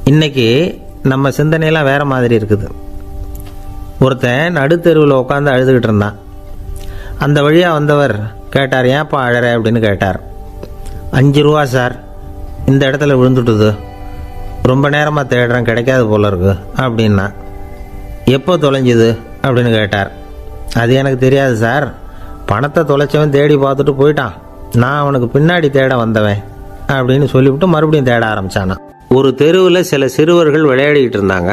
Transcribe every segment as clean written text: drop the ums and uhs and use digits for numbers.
இன்றைக்கி நம்ம சிந்தனையெல்லாம் வேறு மாதிரி இருக்குது. ஒருத்தன் நடுத்தெருவில் உட்காந்து அழுதுகிட்டு இருந்தான். அந்த வழியாக வந்தவர் கேட்டார், ஏன்ப்பா அழற அப்படின்னு கேட்டார். 5 ரூபா சார், இந்த இடத்துல விழுந்துட்டுது, ரொம்ப நேரமாக தேடுறேன், கிடைக்காது போல இருக்கு அப்படின்னா. எப்போ தொலைஞ்சுது அப்படின்னு கேட்டார். அது எனக்கு தெரியாது சார், பணத்தை தொலைச்சவன் தேடி பார்த்துட்டு போயிட்டான், நான் அவனுக்கு பின்னாடி தேட வந்தவன் அப்படின்னு சொல்லிவிட்டு மறுபடியும் தேட ஆரம்பித்தானான். ஒரு தெருவில் சில சிறுவர்கள் விளையாடிக்கிட்டு இருந்தாங்க.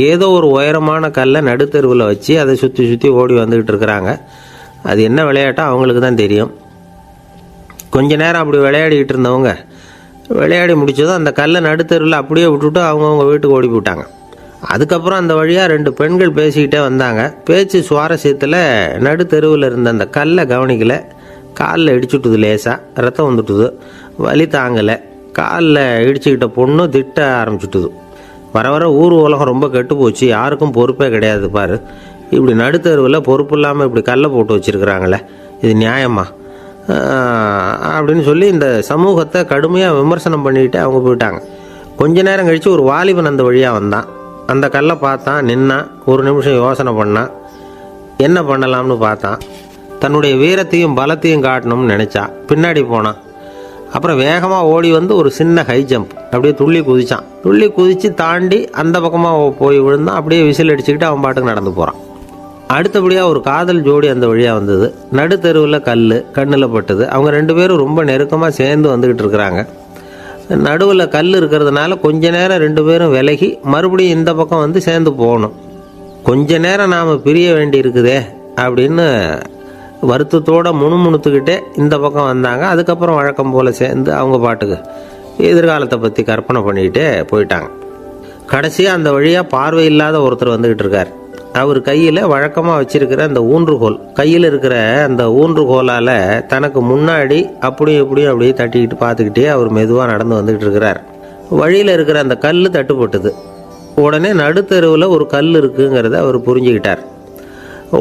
ஏதோ ஒரு உயரமான கல்லை நடுத்தெருவில் வச்சு அதை சுற்றி சுற்றி ஓடி வந்துக்கிட்டு இருக்கிறாங்க. அது என்ன விளையாட்டோ அவங்களுக்கு தான் தெரியும். கொஞ்ச நேரம் அப்படி விளையாடிக்கிட்டு இருந்தவங்க விளையாடி முடித்ததும் அந்த கல்லை நடுத்தெருவில் அப்படியே விட்டுட்டு அவங்கவுங்க வீட்டுக்கு ஓடி போயிட்டாங்க. அதுக்கப்புறம் அந்த வழியாக 2 பெண்கள் பேசிக்கிட்டே வந்தாங்க. பேச்சு சுவாரஸ்யத்தில் நடுத்தெருவில் இருந்த அந்த கல்லை கவனிக்கலை. காலில் இடிச்சுட்டுது, லேசாக ரத்தம் வந்துட்டுது, வலி தாங்கலை. காலில் இடிச்சுக்கிட்ட பொண்ணு திட்ட ஆரம்பிச்சுட்டுது. வர வர ஊர் உலகம் ரொம்ப கெட்டு போச்சு, யாருக்கும் பொறுப்பே கிடையாது பாரு, இப்படி நடுத்தருவில் பொறுப்பு இல்லாமல் இப்படி கல்லை போட்டு வச்சுருக்குறாங்களே, இது நியாயமா அப்படின்னு சொல்லி இந்த சமூகத்தை கடுமையாக விமர்சனம் பண்ணிக்கிட்டு அவங்க போயிட்டாங்க. கொஞ்ச நேரம் கழித்து ஒரு வாலிபன் அந்த வழியாக வந்தான். அந்த கல்லை பார்த்தான், நின்னான், ஒரு நிமிஷம் யோசனை பண்ணான், என்ன பண்ணலாம்னு பார்த்தான். தன்னுடைய வீரத்தையும் பலத்தையும் காட்டணும்னு நினச்சான். பின்னாடி போனான். அப்புறம் வேகமாக ஓடி வந்து ஒரு சின்ன ஹை ஜம்ப் அப்படியே துள்ளி குதிச்சான். துள்ளி குதித்து தாண்டி அந்த பக்கமாக போய் விழுந்தான். அப்படியே விசில் அடிச்சுக்கிட்டு அவன் பாட்டுக்கு நடந்து போகிறான். அடுத்தபடியாக ஒரு காதல் ஜோடி அந்த வழியாக வந்தது. நடுத்தெருவில் கல் கண்ணில் பட்டது. அவங்க 2 பேரும் ரொம்ப நெருக்கமாக சேர்ந்து வந்துக்கிட்டு இருக்கிறாங்க. நடுவில் கல் இருக்கிறதுனால கொஞ்ச நேரம் 2 பேரும் விலகி மறுபடியும் இந்த பக்கம் வந்து சேர்ந்து போகணும். கொஞ்ச நேரம் நாம் பிரிய வேண்டி இருக்குதே அப்படின்னு வருத்தத்தோடு முணுமுணுத்துக்கிட்டே இந்த பக்கம் வந்தாங்க. அதுக்கப்புறம் வழக்கம் போல் சேர்ந்து அவங்க பாட்டுக்கு எதிர்காலத்தை பற்றி கற்பனை பண்ணிக்கிட்டே போயிட்டாங்க. கடைசியாக அந்த வழியாக பார்வை இல்லாத ஒருத்தர் வந்துக்கிட்டு இருக்கார். அவர் கையில் வழக்கமாக வச்சுருக்கிற அந்த ஊன்றுகோல், கையில் இருக்கிற அந்த ஊன்றுகோலால் தனக்கு முன்னாடி அப்படியே தட்டிக்கிட்டு பார்த்துக்கிட்டே அவர் மெதுவாக நடந்து வந்துக்கிட்டு இருக்கிறார். வழியில் இருக்கிற அந்த கல் தட்டுப்பட்டுது. உடனே நடுத்தெருவில் ஒரு கல் இருக்குங்கிறத அவர் புரிஞ்சுக்கிட்டார்.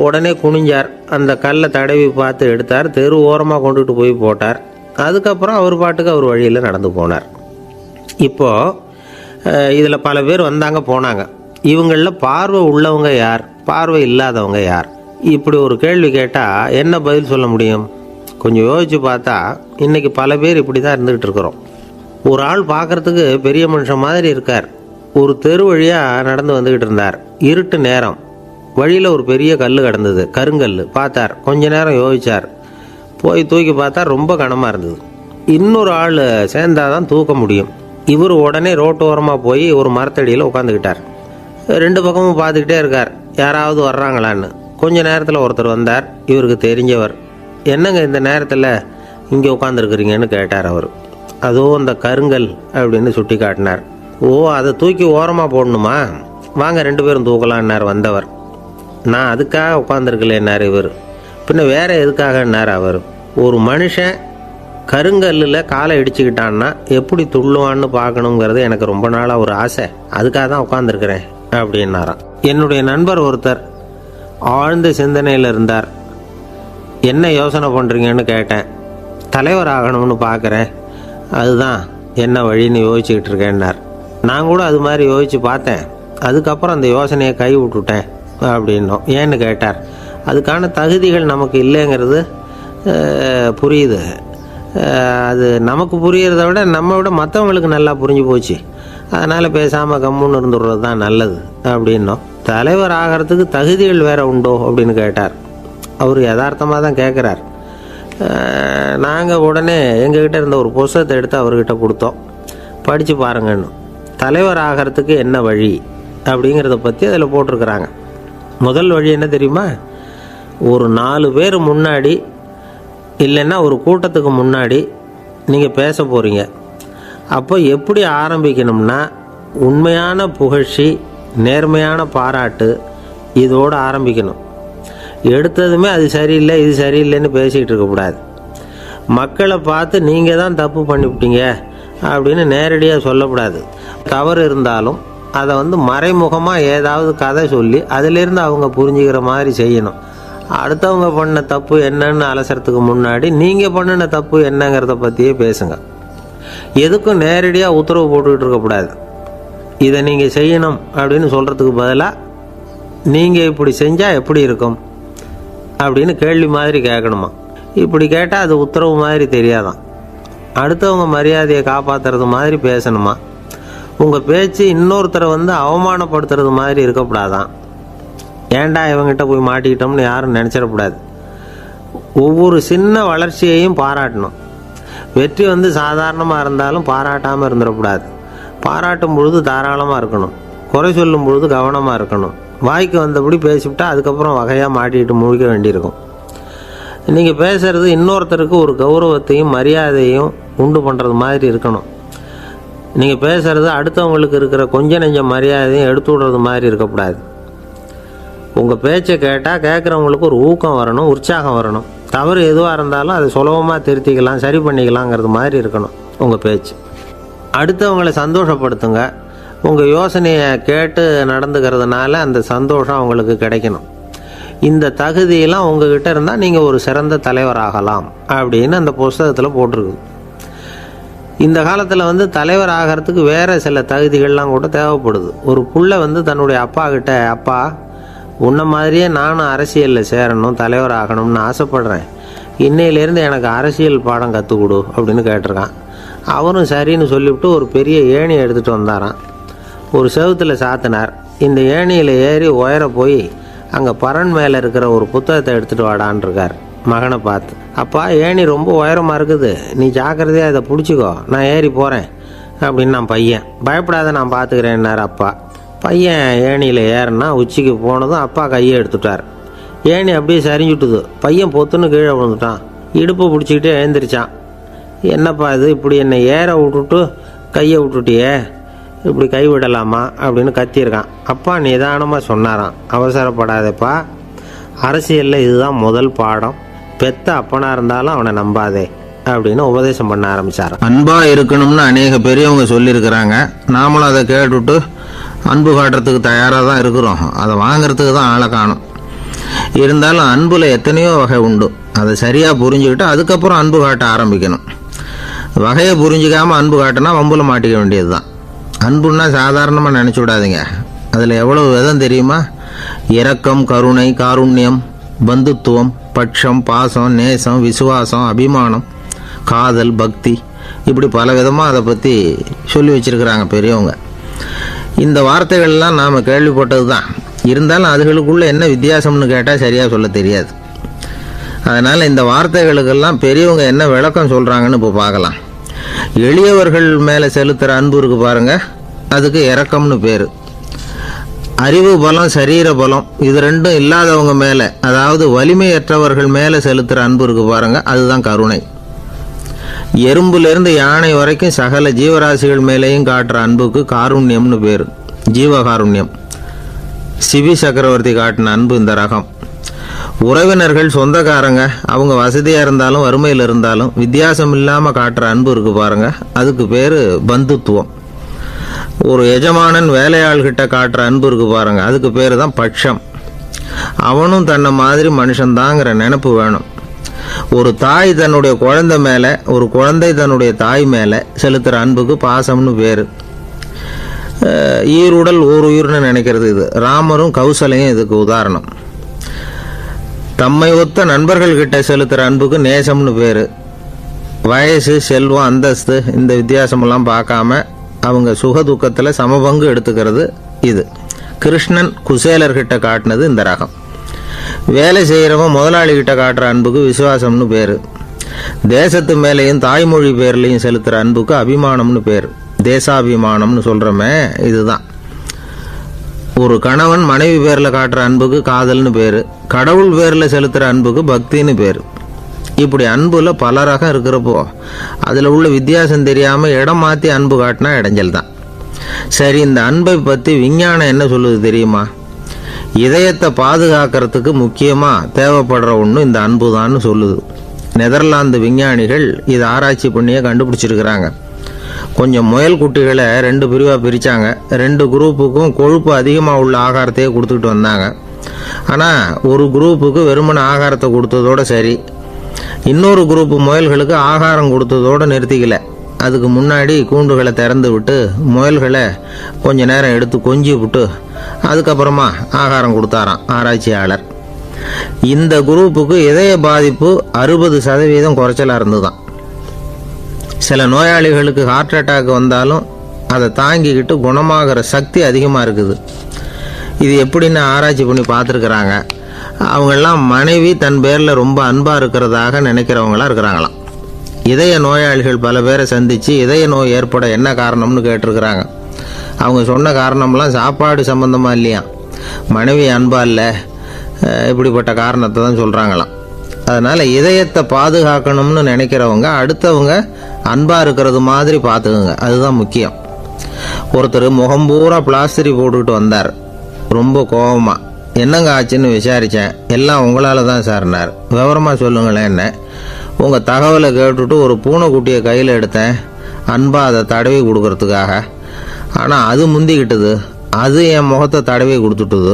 உடனே குனிஞ்சார், அந்த கல்லை தடவி பார்த்து எடுத்தார், தெரு ஓரமாக கொண்டுட்டு போய் போட்டார். அதுக்கப்புறம் அவர் பாட்டுக்கு அவர் வழியில் நடந்து போனார். இப்போது இதில் பல பேர் வந்தாங்க போனாங்க. இவங்களில் பார்வை உள்ளவங்க யார், பார்வை இல்லாதவங்க யார்? இப்படி ஒரு கேள்வி கேட்டால் என்ன பதில் சொல்ல முடியும்? கொஞ்சம் யோசித்து பார்த்தா இன்றைக்கி பல பேர் இப்படி தான் இருந்துக்கிட்டு இருக்கிறோம். ஒரு ஆள் பார்க்குறதுக்கு பெரிய மனுஷன் மாதிரி இருக்கார். ஒரு தெரு வழியாக நடந்து வந்துக்கிட்டு இருந்தார். இருட்டு நேரம். வழியில் ஒரு பெரிய கல் கிடந்தது, கருங்கல். பார்த்தார், கொஞ்ச நேரம் யோசித்தார். போய் தூக்கி பார்த்தா ரொம்ப கனமாக இருந்தது. இன்னொரு ஆள் சேர்ந்தாதான் தூக்க முடியும். இவர் உடனே ரோட்டு ஓரமாக போய் ஒரு மரத்தடியில் உட்காந்துக்கிட்டார். 2 பக்கமும் பார்த்துக்கிட்டே இருக்கார், யாராவது வர்றாங்களான்னு. கொஞ்ச நேரத்தில் ஒருத்தர் வந்தார், இவருக்கு தெரிஞ்சவர். என்னங்க இந்த நேரத்தில் இங்கே உட்காந்துருக்குறீங்கன்னு கேட்டார் அவர். அதுவும் அந்த கருங்கல் அப்படின்னு சுட்டி காட்டினார். ஓ, அதை தூக்கி ஓரமாக போடணுமா, வாங்க 2 பேரும் தூக்கலான்னார் வந்தவர். நான் அதுக்காக உட்காந்துருக்கலேன்னார் இவர். பின்ன வேறு எதுக்காகன்னார் அவர். ஒரு மனுஷன் கருங்கல்லில் காலை இடிச்சுக்கிட்டான்னா எப்படி துள்ளுவான்னு பார்க்கணுங்கிறது எனக்கு ரொம்ப நாளாக ஒரு ஆசை, அதுக்காக தான் உட்காந்துருக்கிறேன் அப்படின்னாராம். என்னுடைய நண்பர் ஒருத்தர் ஆழ்ந்த சிந்தனையில் இருந்தார். என்ன யோசனை பண்ணுறீங்கன்னு கேட்டேன். தலைவர் ஆகணும்னு பார்க்குறேன், அதுதான் என்ன வழின்னு யோசிச்சுக்கிட்டு இருக்கேன்னார். நான் கூட அது மாதிரி யோசித்து பார்த்தேன், அதுக்கப்புறம் அந்த யோசனையை கை விட்டுட்டேன் அப்படின்னோம். ஏன்னு கேட்டார். அதுக்கான தகுதிகள் நமக்கு இல்லைங்கிறது புரியுது. அது நமக்கு புரியறத விட நம்ம விட மற்றவங்களுக்கு நல்லா புரிஞ்சு போச்சு. அதனால் பேசாமல் கம்முன்னு இருந்துடுறது தான் நல்லது அப்படின்னோம். தலைவர் ஆகிறதுக்கு தகுதிகள் வேறு உண்டோ அப்படின்னு கேட்டார். அவர் யதார்த்தமாக தான் கேட்குறார். நாங்கள் உடனே எங்ககிட்ட இருந்த ஒரு புத்தகத்தை எடுத்து அவர்கிட்ட கொடுத்தோம், படித்து பாருங்கன்னு. தலைவர் ஆகிறதுக்கு என்ன வழி அப்படிங்கிறத பற்றி அதில் போட்டிருக்கிறாங்க. முதல் வழி என்ன தெரியுமா? ஒரு 4 பேர் முன்னாடி இல்லைன்னா ஒரு கூட்டத்துக்கு முன்னாடி நீங்கள் பேச போகிறீங்க. அப்போ எப்படி ஆரம்பிக்கணும்னா, உண்மையான புகழ்ச்சி, நேர்மையான பாராட்டு, இதோடு ஆரம்பிக்கணும். எடுத்ததுமே அது சரியில்லை இது சரியில்லைன்னு பேசிக்கிட்டு இருக்கக்கூடாது. மக்களை பார்த்து நீங்கள் தான் தப்பு பண்ணிவிட்டீங்க அப்படின்னு நேரடியாக சொல்லக்கூடாது. தவறு இருந்தாலும் அதை மறைமுகமாக ஏதாவது கதை சொல்லி அதிலிருந்து அவங்க புரிஞ்சுக்கிற மாதிரி செய்யணும். அடுத்தவங்க பண்ண தப்பு என்னன்னு அலசறதுக்கு முன்னாடி நீங்கள் பண்ணின தப்பு என்னங்கிறத பற்றியே பேசுங்க. எதுக்கும் நேரடியாக உத்தரவு போட்டுக்கிட்டு இருக்கக்கூடாது. இதை நீங்கள் செய்யணும் அப்படின்னு சொல்கிறதுக்கு பதிலாக நீங்கள் இப்படி செஞ்சால் எப்படி இருக்கும் அப்படின்னு கேள்வி மாதிரி கேட்கணுமா. இப்படி கேட்டால் அது உத்தரவு மாதிரி தெரியாதான். அடுத்தவங்க மரியாதையை காப்பாற்றுறது மாதிரி பேசணுமா. உங்கள் பேச்சு இன்னொருத்தரை அவமானப்படுத்துறது மாதிரி இருக்கக்கூடாதான். ஏன்டா இவங்கிட்ட போய் மாட்டிக்கிட்டோம்னு யாரும் நினச்சிடக்கூடாது. ஒவ்வொரு சின்ன வளர்ச்சியையும் பாராட்டணும். வெற்றி சாதாரணமாக இருந்தாலும் பாராட்டாமல் இருந்துடக்கூடாது. பாராட்டும் பொழுது தாராளமாக இருக்கணும். குறை சொல்லும் பொழுது கவனமாக இருக்கணும். வாய்க்கு வந்தபடி பேசிவிட்டா அதுக்கப்புறம் வகையாக மாட்டிக்கிட்டு முழிக்க வேண்டியிருக்கும். நீங்கள் பேசுகிறது இன்னொருத்தருக்கு ஒரு கௌரவத்தையும் மரியாதையும் உண்டு பண்ணுறது மாதிரி இருக்கணும். நீங்கள் பேசுகிறது அடுத்தவங்களுக்கு இருக்கிற கொஞ்ச நெஞ்ச மரியாதையும் எடுத்து விடுறது மாதிரி இருக்கக்கூடாது. உங்கள் பேச்சை கேட்டால் கேட்குறவங்களுக்கு ஒரு ஊக்கம் வரணும், உற்சாகம் வரணும். தவறு எதுவாக இருந்தாலும் அதை சுலபமாக திருத்திக்கலாம், சரி பண்ணிக்கலாங்கிறது மாதிரி இருக்கணும் உங்கள் பேச்சு. அடுத்தவங்களை சந்தோஷப்படுத்துங்க. உங்கள் யோசனையை கேட்டு நடந்துக்கிறதுனால அந்த சந்தோஷம் அவங்களுக்கு கிடைக்கணும். இந்த தகுதியெல்லாம் உங்ககிட்ட இருந்தால் நீங்கள் ஒரு சிறந்த தலைவராகலாம் அப்படின்னு அந்த புஸ்தகத்தில் போட்டிருக்கு. இந்த காலத்தில் தலைவர் ஆகிறதுக்கு வேறு சில தகுதிகள்லாம் கூட தேவைப்படுது. ஒரு புள்ள தன்னுடைய அப்பா கிட்ட, அப்பா உன்ன மாதிரியே நானும் அரசியலில் சேரணும், தலைவர் ஆகணும்னு ஆசைப்படுறேன், இன்னையிலேருந்து எனக்கு அரசியல் பாடம் கற்றுக் கொடு அப்படின்னு கேட்டிருக்கான். அவரும் சரின்னு சொல்லிவிட்டு ஒரு பெரிய ஏணியை எடுத்துகிட்டு வந்தாராம். ஒரு செவுத்தில் சாத்தினார். இந்த ஏணியில் ஏறி உயர போய் அங்கே பரன் மேலே இருக்கிற ஒரு புத்தகத்தை எடுத்துகிட்டு வாடான் இருக்கார். மகனை பார்த்து, அப்பா ஏணி ரொம்ப உயரமாக இருக்குது, நீ ஜாக்கிரதையாக இதை பிடிச்சிக்கோ, நான் ஏறி போகிறேன் அப்படின்னு. நான் பையன் பயப்படாத, நான் பார்த்துக்கிறேன்னார் அப்பா. பையன் ஏணியில் ஏறினா உச்சிக்கு போனதும் அப்பா கையை எடுத்துட்டார். ஏணி அப்படியே சரிஞ்சுட்டுது. பையன் பொத்துன்னு கீழே விழுந்துட்டான். இடுப்பை பிடிச்சிக்கிட்டு எழுந்திரிச்சான். என்னப்பா இது, இப்படி என்னை ஏற விட்டுட்டு கையை விட்டுட்டியே, இப்படி கை விடலாமா அப்படின்னு கத்தியிருக்கான். அப்பா நிதானமாக சொன்னாராம், அவசரப்படாதேப்பா, அரசியலில் இதுதான் முதல் பாடம், பெத்த அப்பனாக இருந்தாலும் அவனை நம்பாதே அப்படின்னு உபதேசம் பண்ண ஆரம்பித்தார். அன்பாக இருக்கணும்னு அநேக பெரியவங்க சொல்லியிருக்கிறாங்க. நாமளும் அதை கேட்டுவிட்டு அன்பு காட்டுறதுக்கு தயாராக தான் இருக்கிறோம். அதை வாங்கிறதுக்கு தான் ஆளை காணும். இருந்தாலும் அன்பில் எத்தனையோ வகை உண்டு. அதை சரியாக புரிஞ்சுக்கிட்டு அதுக்கப்புறம் அன்பு காட்ட ஆரம்பிக்கணும். வகையை புரிஞ்சிக்காமல் அன்பு காட்டினா வம்புல மாட்டிக்க வேண்டியது தான். அன்புன்னா சாதாரணமாக நினச்சி விடாதீங்க. அதில் எவ்வளோ விதம் தெரியுமா? இரக்கம், கருணை, காருண்யம், பந்துத்துவம், பட்சம், பாசம், நேசம், விசுவாசம், அபிமானம், காதல், பக்தி, இப்படி பல விதமாக அதை பற்றி சொல்லி வச்சுருக்கிறாங்க பெரியவங்க. இந்த வார்த்தைகள்லாம் நாம் கேள்விப்பட்டது தான். இருந்தாலும் அதுகளுக்குள்ளே என்ன வித்தியாசம்னு கேட்டால் சரியாக சொல்ல தெரியாது. அதனால் இந்த வார்த்தைகளுக்கெல்லாம் பெரியவங்க என்ன விளக்கம் சொல்கிறாங்கன்னு இப்போ பார்க்கலாம். எளியவர்கள் மேலே செலுத்துகிற அன்பு இருக்கு பாருங்கள், அதுக்கு இரக்கம்னு பேர். அறிவு பலம், சரீர பலம், இது ரெண்டும் இல்லாதவங்க மேலே, அதாவது வலிமையற்றவர்கள் மேலே செலுத்துகிற அன்பு இருக்கு பாருங்கள், அதுதான் கருணை. எறும்புலேருந்து யானை வரைக்கும் சகல ஜீவராசிகள் மேலேயும் காட்டுற அன்புக்கு காருண்யம்னு பேர், ஜீவகாருண்யம். சிவி சக்கரவர்த்தி காட்டின அன்பு இந்த ரகம். உறவினர்கள், சொந்தக்காரங்க, அவங்க வசதியாக இருந்தாலும் வறுமையில் இருந்தாலும் வித்தியாசம் இல்லாமல் காட்டுற அன்பு இருக்கு பாருங்க, அதுக்கு பேர் பந்துத்துவம். ஒரு எஜமானன் வேலையாள்கிட்ட காட்டுற அன்பு இருக்கு பாருங்க, அதுக்கு பேர் தான் பட்சம். அவனும் தன்னை மாதிரி மனுஷன்தாங்கிற நினைப்பு வேணும். ஒரு தாய் தன்னுடைய குழந்தை மேலே, ஒரு குழந்தை தன்னுடைய தாய் மேலே செலுத்துகிற அன்புக்கு பாசம்னு பேர். ஈருடல் ஓர் உயிர்னு நினைக்கிறது இது. ராமரும் கௌசலையும் இதுக்கு உதாரணம். தம்மை ஒத்த நண்பர்கள் கிட்ட செலுத்துகிற அன்புக்கு நேசம்னு பேர். வயசு, செல்வம், அந்தஸ்து, இந்த வித்தியாசமெல்லாம் பார்க்காம அவங்க சுக துக்கத்தில் சமபங்கு எடுத்துக்கிறது இது. கிருஷ்ணன் குசேலர்கிட்ட காட்டினது இந்த ரகம். வேலை செய்கிறவன் முதலாளிகிட்ட காட்டுற அன்புக்கு விசுவாசம்னு பேர். தேசத்து மேலேயும் தாய்மொழி பேர்லையும் செலுத்துகிற அன்புக்கு அபிமானம்னு பேர். தேசாபிமானம்னு சொல்கிறோமே, இதுதான். ஒரு கணவன் மனைவி பேரில் காட்டுற அன்புக்கு காதல்னு பேர். கடவுள் பேரில் செலுத்துகிற அன்புக்கு பக்தின்னு பேர். இப்படி அன்புல பல ரகம் இருக்கிறப்போ அதில் உள்ள வித்தியாசம் தெரியாமல் இடம் மாற்றி அன்பு காட்டினா இடைஞ்சல் தான். சரி, இந்த அன்பை பற்றி விஞ்ஞானம் என்ன சொல்லுது தெரியுமா? இதயத்தை பாதுகாக்கிறதுக்கு முக்கியமாக தேவைப்படுற ஒன்று இந்த அன்பு தான்னு சொல்லுது. நெதர்லாந்து விஞ்ஞானிகள் இதை ஆராய்ச்சி பண்ணியே கண்டுபிடிச்சிருக்கிறாங்க. கொஞ்சம் முயல் குட்டிகளை 2 பிரிவாக பிரித்தாங்க. 2 குரூப்புக்கும் கொழுப்பு அதிகமாக உள்ள ஆகாரத்தையே கொடுத்துக்கிட்டு வந்தாங்க. ஆனால் ஒரு குரூப்புக்கு வெறுமன ஆகாரத்தை கொடுத்ததோடு சரி, இன்னொரு குரூப்பு முயல்களுக்கு ஆகாரம் கொடுத்ததோடு நிறுத்திக்கல. அதுக்கு முன்னாடி கூண்டுகளை திறந்து விட்டு முயல்களை கொஞ்ச நேரம் எடுத்து கொஞ்சி விட்டு அதுக்கப்புறமா ஆகாரம் கொடுத்தாராம் ஆராய்ச்சியாளர். இந்த குரூப்புக்கு இதய பாதிப்பு 60% குறைச்சலாக இருந்துதான். சில நோயாளிகளுக்கு ஹார்ட் அட்டாக் வந்தாலும் அதை தாங்கிக்கிட்டு குணமாகிற சக்தி அதிகமாக இருக்குது. இது எப்படின்னு ஆராய்ச்சி பண்ணி பார்த்துருக்குறாங்க. அவங்கெல்லாம் மனைவி தன் பேரில் ரொம்ப அன்பாக இருக்கிறதாக நினைக்கிறவங்களாம் இருக்கிறாங்களாம். இதய நோயாளிகள் பல பேரை சந்தித்து இதய நோய் ஏற்பட என்ன காரணம்னு கேட்டிருக்கிறாங்க. அவங்க சொன்ன காரணம்லாம் சாப்பாடு சம்மந்தமாக இல்லையா, மனைவி அன்பா இல்லை, இப்படிப்பட்ட காரணத்தை தான் சொல்கிறாங்களாம். அதனால் இதயத்தை பாதுகாக்கணும்னு நினைக்கிறவங்க அடுத்தவங்க அன்பாக இருக்கிறது மாதிரி பார்த்துக்குங்க, அதுதான் முக்கியம். ஒருத்தர் முகம் பூரா பிளாஸ்டரி போட்டுக்கிட்டு வந்தார். ரொம்ப கோபமாக, என்னங்க ஆச்சுன்னு விசாரித்தேன். எல்லாம் உங்களால் தான் சார்னார். விவரமாக சொல்லுங்களேன். என்ன, உங்கள் தகவலை கேட்டுட்டு ஒரு பூனைக்குட்டியை கையில் எடுத்தேன் அன்பாக அதை தடவி கொடுக்கறதுக்காக. ஆனால் அது முந்திக்கிட்டது, அது என் முகத்தை தடவி கொடுத்துட்டுது,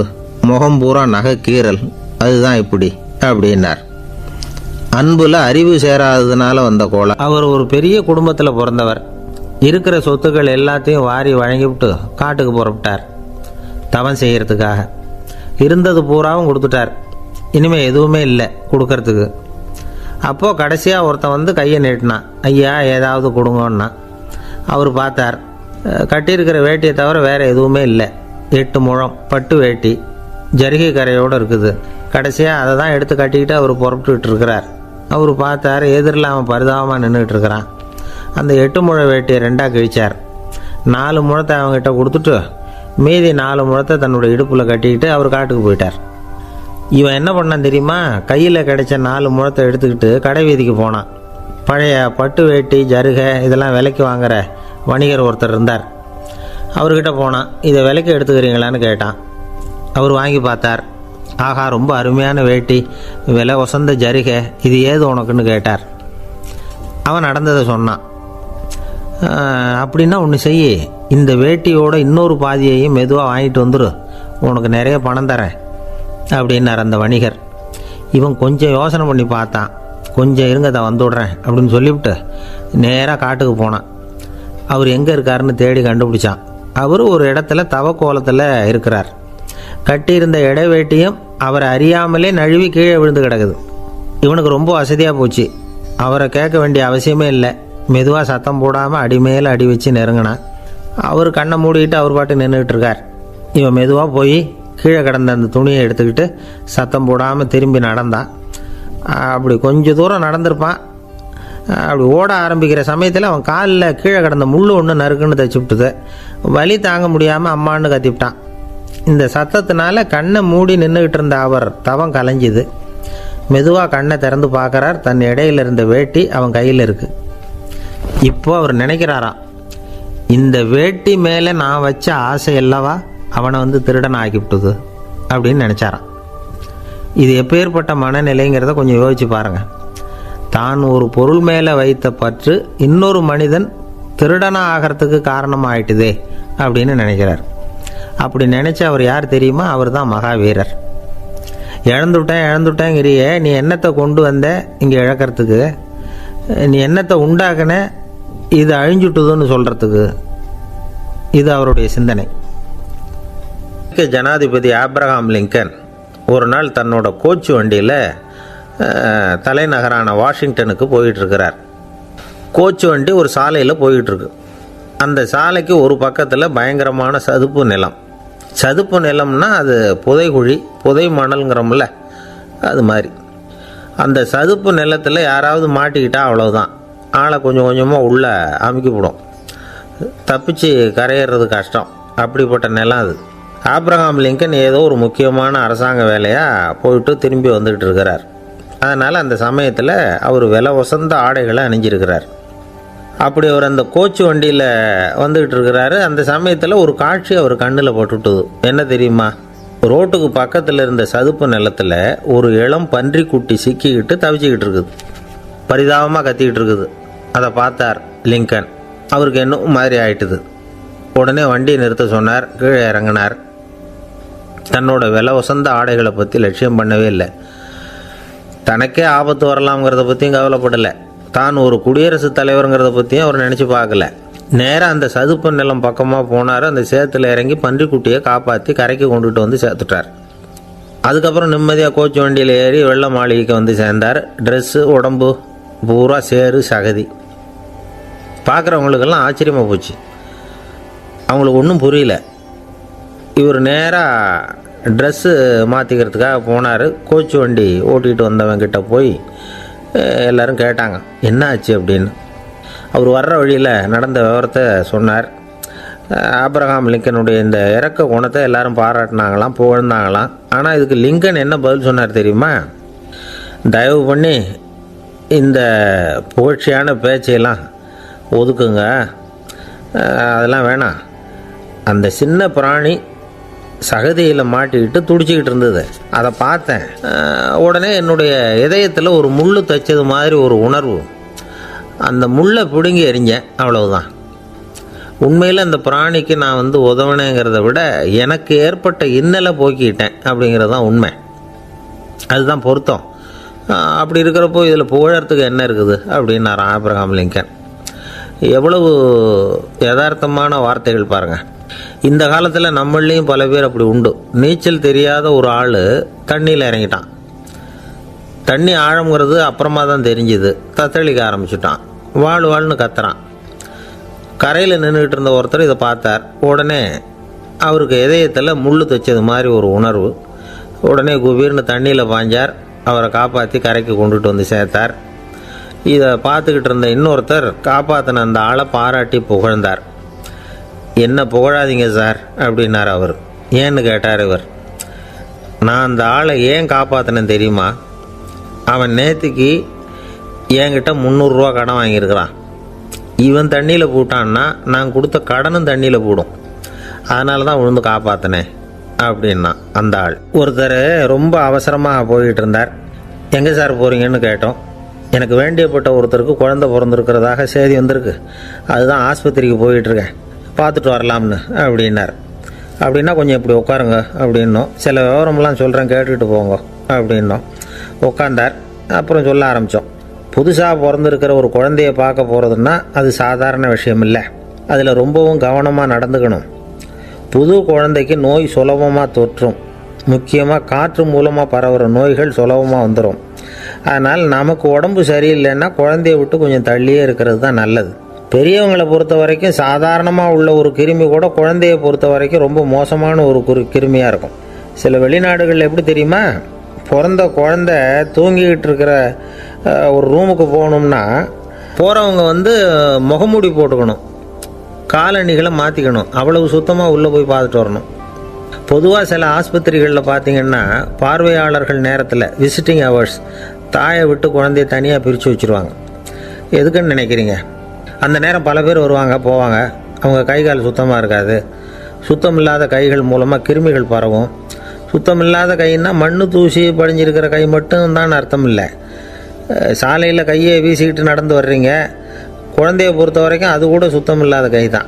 முகம் பூரா நகை கீறல், அதுதான் இப்படி அப்படின்னார். அன்புல அறிவு சேராததுனால வந்த கோலை. அவர் ஒரு பெரிய குடும்பத்தில் பிறந்தவர். இருக்கிற சொத்துக்கள் எல்லாத்தையும் வாரி வழங்கிவிட்டு காட்டுக்கு புறப்பட்டார் தவம் செய்யறதுக்காக. இருந்தது பூராவும் கொடுத்துட்டார். இனிமேல் எதுவுமே இல்லை கொடுக்கறதுக்கு. அப்போது கடைசியாக ஒருத்தன் வந்து கையை நீட்டினான். ஐயா ஏதாவது கொடுங்கன்னா. அவர் பார்த்தார். கட்டியிருக்கிற வேட்டியை தவிர வேறு எதுவுமே இல்லை. 8 முழம் பட்டு வேட்டி ஜரிகை கரையோடு இருக்குது. கடைசியாக அதை தான் எடுத்து கட்டிக்கிட்டு அவர் புறப்பட்டுக்கிட்டு இருக்கிறார். அவர் பார்த்தார், எதிரில் அவன் பரிதாபமாக நின்றுக்கிட்டு இருக்கிறான். அந்த 8 முழ வேட்டியை 2ஆக கிழிச்சார். 4 முழத்தை அவங்ககிட்ட கொடுத்துட்டு மீதி 4 முழத்தை தன்னுடைய இடுப்பில் கட்டிக்கிட்டு அவர் காட்டுக்கு போயிட்டார். இவன் என்ன பண்ணான் தெரியுமா, கையில் கிடைச்ச 4 முழத்தை எடுத்துக்கிட்டு கடை வீதிக்கு போனான். பழைய பட்டு வேட்டி ஜருகை இதெல்லாம் விலைக்கு வாங்குற வணிகர் ஒருத்தர் இருந்தார். அவர்கிட்ட போனான். இதை விலைக்கு எடுத்துக்கிறீங்களான்னு கேட்டான். அவர் வாங்கி பார்த்தார். ஆகா, ரொம்ப அருமையான வேட்டி, விலை வசந்த ஜருகை, இது ஏது உனக்குன்னு கேட்டார். அவன் நடந்ததை சொன்னான். அப்படின்னா ஒன்று செய்ய, இந்த வேட்டியோட இன்னொரு பாதியையும் மெதுவாக வாங்கிட்டு வந்துரு, உனக்கு நிறைய பணம் தரேன் அப்படின்னார் அந்த வணிகர். இவன் கொஞ்சம் யோசனை பண்ணி பார்த்தான். கொஞ்சம் இருங்க, தான் வந்துவிடுறேன் அப்படின்னு சொல்லிவிட்டு நேராக காட்டுக்கு போனான். அவர் எங்கே இருக்காருன்னு தேடி கண்டுபிடிச்சான். அவர் ஒரு இடத்துல தவக்கோலத்தில் இருக்கிறார். கட்டியிருந்த இடைவேட்டியும் அவரை அறியாமலே நழுவி கீழே விழுந்து கிடக்குது. இவனுக்கு ரொம்ப வசதியாக போச்சு. அவரை கேட்க வேண்டிய அவசியமே இல்லை. மெதுவாக சத்தம் போடாமல் அடி மேலே அடி வச்சு நெருங்கினான். அவர் கண்ணை மூடிக்கிட்டு அவர் பாட்டு நின்றுக்கிட்டு இருக்கார். இவன் மெதுவாக போய் கீழே கிடந்த அந்த துணியை எடுத்துக்கிட்டு சத்தம் போடாமல் திரும்பி நடந்தான். அப்படி கொஞ்சம் தூரம் நடந்திருப்பான். அப்படி ஓட ஆரம்பிக்கிற சமயத்தில் அவன் காலில் கீழே கிடந்த முள் ஒன்று நறுக்குன்னு தைச்சி விட்டுது. வலி தாங்க முடியாமல் அம்மான்னு கத்திவிட்டான். இந்த சத்தத்தினால கண்ணை மூடி நின்றுக்கிட்டு இருந்த அவர் தவம் கலைஞ்சிது. மெதுவாக கண்ணை திறந்து பார்க்குறார். தன் இடையில இருந்த வேட்டி அவன் கையில் இருக்குது. இப்போ அவர் நினைக்கிறாராம், இந்த வேட்டி மேலே நான் வச்ச ஆசை அல்லவா அவனை வந்து திருடன் ஆக்கிவிட்டுது அப்படின்னு நினச்சாரான். இது எப்பேற்பட்ட மனநிலைங்கிறத கொஞ்சம் யோசிச்சு பாருங்கள். தான் ஒரு பொருள் மேலே வைத்த பற்று இன்னொரு மனிதன் திருடனாக ஆகிறதுக்கு காரணமாயிட்டுதே அப்படின்னு நினைக்கிறார். அப்படி நினச்ச அவர் யார் தெரியுமா? அவர் தான் மகாவீரர். இழந்துட்டேங்கிறியே, நீ என்னத்தை கொண்டு வந்த இங்கே இழக்கிறதுக்கு? நீ என்னத்தை உண்டாக்குன இது அழிஞ்சுட்டுதுன்னு சொல்கிறதுக்கு? இது அவருடைய சிந்தனை. ஜனாதிபதி ஆப்ரஹாம் லிங்கன் ஒரு நாள் தன்னோட கோச்சு வண்டியில் தலைநகரான வாஷிங்டனுக்கு போயிட்டுருக்கிறார். கோச்சு வண்டி ஒரு சாலையில் போயிட்டுருக்கு. அந்த சாலைக்கு ஒரு பக்கத்தில் பயங்கரமான சதுப்பு நிலம். சதுப்பு நிலம்னா அது புதைகுழி, புதை மணல்ங்கிறோம்ல, அது மாதிரி. அந்த சதுப்பு நிலத்தில் யாராவது மாட்டிக்கிட்டா அவ்வளோதான், ஆளை கொஞ்சம் கொஞ்சமாக உள்ளே அமுக்கிவிடும். தப்பிச்சு கரையிறது கஷ்டம். அப்படிப்பட்ட நிலம் அது. ஆப்ரஹாம் லிங்கன் ஏதோ ஒரு முக்கியமான அரசாங்க வேலையாக போயிட்டு திரும்பி வந்துக்கிட்டு இருக்கிறார். அதனால் அந்த சமயத்தில் அவர் விலை வசந்த ஆடைகளை அணிஞ்சிருக்கிறார். அப்படி அவர் அந்த கோச்சு வண்டியில் வந்துக்கிட்டு இருக்கிறாரு. அந்த சமயத்தில் ஒரு காட்சி அவர் கண்ணில் பட்டுட்டுது. என்ன தெரியுமா? ரோட்டுக்கு பக்கத்தில் இருந்த சதுப்பு நிலத்தில் ஒரு இளம் பன்றி குட்டி சிக்கிக்கிட்டு தவிச்சிக்கிட்டு இருக்குது. பரிதாபமாக கத்திக்கிட்டு இருக்குது. அதை பார்த்தார் லிங்கன். அவருக்கு இன்னும் மாதிரி ஆயிட்டுது. உடனே வண்டியை நிறுத்த சொன்னார். கீழே இறங்கினார். தன்னோட விலை வசந்த ஆடைகளை பற்றி லட்சியம் பண்ணவே இல்லை. தனக்கே ஆபத்து வரலாம்ங்கிறத பற்றியும் கவலைப்படலை. தான் ஒரு குடியரசுத் தலைவருங்கிறத பற்றியும் அவர் நினச்சி பார்க்கல. நேராக அந்த சதுப்பு நிலம் பக்கமாக போனார். அந்த சேத்துல இறங்கி பன்றிக்குட்டியை காப்பாற்றி கரைக்கு கொண்டுட்டு வந்து சேர்த்துட்டார். அதுக்கப்புறம் நிம்மதியாக கோச்சு வண்டியில் ஏறி வெள்ளை மாளிகைக்கு வந்து சேர்ந்தார். ட்ரெஸ்ஸு உடம்பு பூரா சேறு சகதி. பார்க்குறவங்களுக்கெல்லாம் ஆச்சரியமாக போச்சு. அவங்களுக்கு ஒன்றும் புரியல. இவர் நேராக ட்ரெஸ்ஸு மாற்றிக்கிறதுக்காக போனார். கோச்சு வண்டி ஓட்டிகிட்டு வந்தவங்கிட்ட போய் எல்லோரும் கேட்டாங்க என்ன ஆச்சு அப்படின்னு. அவர் வர்ற வழியில் நடந்த விவரத்தை சொன்னார். ஆபிரகாம் லிங்கனுடைய இந்த இறக்க குணத்தை எல்லாரும் பாராட்டினாங்களாம், புகழ்ந்தாங்களாம். ஆனால் இதுக்கு லிங்கன் என்ன பதில் சொன்னார் தெரியுமா? தயவு பண்ணி இந்த புகழ்ச்சியான பேச்சையெல்லாம் ஒதுக்குங்க, அதெல்லாம் வேணாம். அந்த சின்ன பிராணி சகதியில் மாட்டிக்கிட்டு துடிச்சிக்கிட்டு இருந்தது, அதை பார்த்தேன். உடனே என்னுடைய இதயத்தில் ஒரு முள் தைச்சது மாதிரி ஒரு உணர்வு. அந்த முள்ளை பிடுங்கி எறிஞ்சேன், அவ்வளவுதான். உண்மையில் அந்த பிராணிக்கு நான் உதவினேங்கிறத விட எனக்கு ஏற்பட்ட இன்னலை போக்கிட்டேன் அப்படிங்கிறது தான் உண்மை. அதுதான் பொருத்தம். அப்படி இருக்கிறப்போ இதில் புகழறதுக்கு என்ன இருக்குது அப்படின்னார் ஆபிரகாம் லிங்கன். எவ்வளவு யதார்த்தமான வார்த்தைகள் பாருங்கள். இந்த காலத்தில் நம்மளையும் பல பேர் அப்படி உண்டு. நீச்சல் தெரியாத ஒரு ஆள் தண்ணியில் இறங்கிட்டான். தண்ணி ஆழங்கிறது அப்புறமா தான் தெரிஞ்சுது. தத்தளிக்க ஆரம்பிச்சுட்டான். வாழ்னு கத்துறான். கரையில் நின்றுக்கிட்டு இருந்த ஒருத்தர் இதை பார்த்தார். உடனே அவருக்கு இதயத்தில் முள் தைச்சது மாதிரி ஒரு உணர்வு. உடனே குபீர்னு தண்ணியில் பாய்ஞ்சார். அவரை காப்பாற்றி கரைக்கு கொண்டுட்டு வந்து சேர்த்தார். இதை பார்த்துக்கிட்டு இருந்த இன்னொருத்தர் காப்பாற்றின அந்த ஆளை பாராட்டி புகழ்ந்தார். என்ன புகழாதீங்க சார் அப்படின்னார் அவர். ஏன்னு கேட்டார் இவர். நான் அந்த ஆளை ஏன் காப்பாற்றினேன் தெரியுமா? அவன் நேற்றுக்கு என்கிட்ட 300 ரூபா கடன் வாங்கியிருக்கிறான். இவன் தண்ணியில் போட்டான்னா நான் கொடுத்த கடனும் தண்ணியில் போடும். அதனால தான் விழுந்து காப்பாற்றினேன் அப்படின்னா அந்த ஆள். ஒருத்தர் ரொம்ப அவசரமாக போய்கிட்டு இருந்தார். எங்கே சார் போகிறீங்கன்னு கேட்டோம். எனக்கு வேண்டியப்பட்ட ஒருத்தருக்கு குழந்தை பிறந்திருக்கிறதாக செய்தி வந்திருக்கு, அதுதான் ஆஸ்பத்திரிக்கு போயிட்டுருக்கேன், பார்த்துட்டு வரலாம்னு அப்படின்னார். அப்படின்னா கொஞ்சம் இப்படி உட்காருங்க அப்படின்னோம். சில விவரம்லாம் சொல்கிறேன், கேட்டுக்கிட்டு போங்க அப்படின்னோம். உட்காந்தார். அப்புறம் சொல்ல ஆரம்பித்தோம். புதுசாக பிறந்திருக்கிற ஒரு குழந்தைய பார்க்க போகிறதுன்னா அது சாதாரண விஷயம் இல்லை. அதில் ரொம்பவும் கவனமாக நடந்துக்கணும். புது குழந்தைக்கு நோய் சுலபமாக தொற்றும். முக்கியமாக காற்று மூலமாக பரவுகிற நோய்கள் சுலபமாக வந்துடும். அதனால் நமக்கு உடம்பு சரியில்லைன்னா குழந்தைய விட்டு கொஞ்சம் தள்ளியே இருக்கிறது தான் நல்லது. பெரியவங்களை பொறுத்த வரைக்கும் சாதாரணமாக உள்ள ஒரு கிருமி கூட குழந்தைய பொறுத்த வரைக்கும் ரொம்ப மோசமான ஒரு கிருமியாக இருக்கும். சில வெளிநாடுகளில் எப்படி தெரியுமா? பிறந்த குழந்தை தூங்கிக்கிட்டு இருக்கிற ஒரு ரூமுக்கு போகணும்னா போகிறவங்க முகமூடி போட்டுக்கணும், காலணிகளை மாற்றிக்கணும், அவ்வளவு சுத்தமாக உள்ளே போய் பார்த்துட்டு வரணும். பொதுவாக சில ஆஸ்பத்திரிகளில் பார்த்திங்கன்னா பார்வையாளர்கள் நேரத்தில் விசிட்டிங் ஹவர்ஸ் தாயை விட்டு குழந்தைய தனியாக பிரித்து வச்சுருவாங்க. எதுக்குன்னு நினைக்கிறீங்க? அந்த நேரம் பல பேர் வருவாங்க போவாங்க. அவங்க கை கால் சுத்தமாக இருக்காது. சுத்தம் இல்லாத கைகள் மூலமாக கிருமிகள் பரவும். சுத்தம் இல்லாத கைன்னா மண்ணு தூசி படிஞ்சிருக்கிற கை மட்டும்தான் அர்த்தம் இல்லை. சாலையில் கையை வீசிக்கிட்டு நடந்து வர்றீங்க, குழந்தைய பொறுத்த வரைக்கும் அது கூட சுத்தம் இல்லாத கை தான்.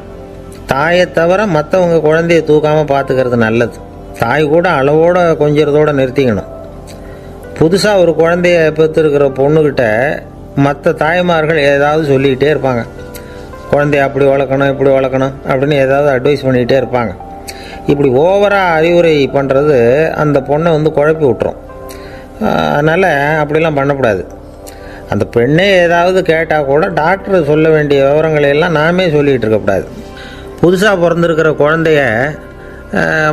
தாயை தவிர மற்றவங்க குழந்தைய தூக்காமல் பார்த்துக்கிறது நல்லது. தாய் கூட அளவோடு கொஞ்சிறதோடு நிறுத்திக்கணும். புதுசாக ஒரு குழந்தைய பெற்றுருக்கிற பொண்ணுக்கிட்ட மற்ற தாய்மார்கள் ஏதாவது சொல்லிக்கிட்டே இருப்பாங்க. குழந்தைய அப்படி வளர்க்கணும் இப்படி வளர்க்கணும் அப்படின்னு ஏதாவது அட்வைஸ் பண்ணிக்கிட்டே இருப்பாங்க. இப்படி ஓவராக அறிவுரை பண்ணுறது அந்த பொண்ணை குழப்பி விட்டுரும். அதனால் அப்படிலாம் பண்ணக்கூடாது. அந்த பெண்ணே ஏதாவது கேட்டால் கூட டாக்டர் சொல்ல வேண்டிய விவரங்களை எல்லாம் நாமே சொல்லிகிட்டு இருக்கக்கூடாது. புதுசாக பிறந்திருக்கிற குழந்தைய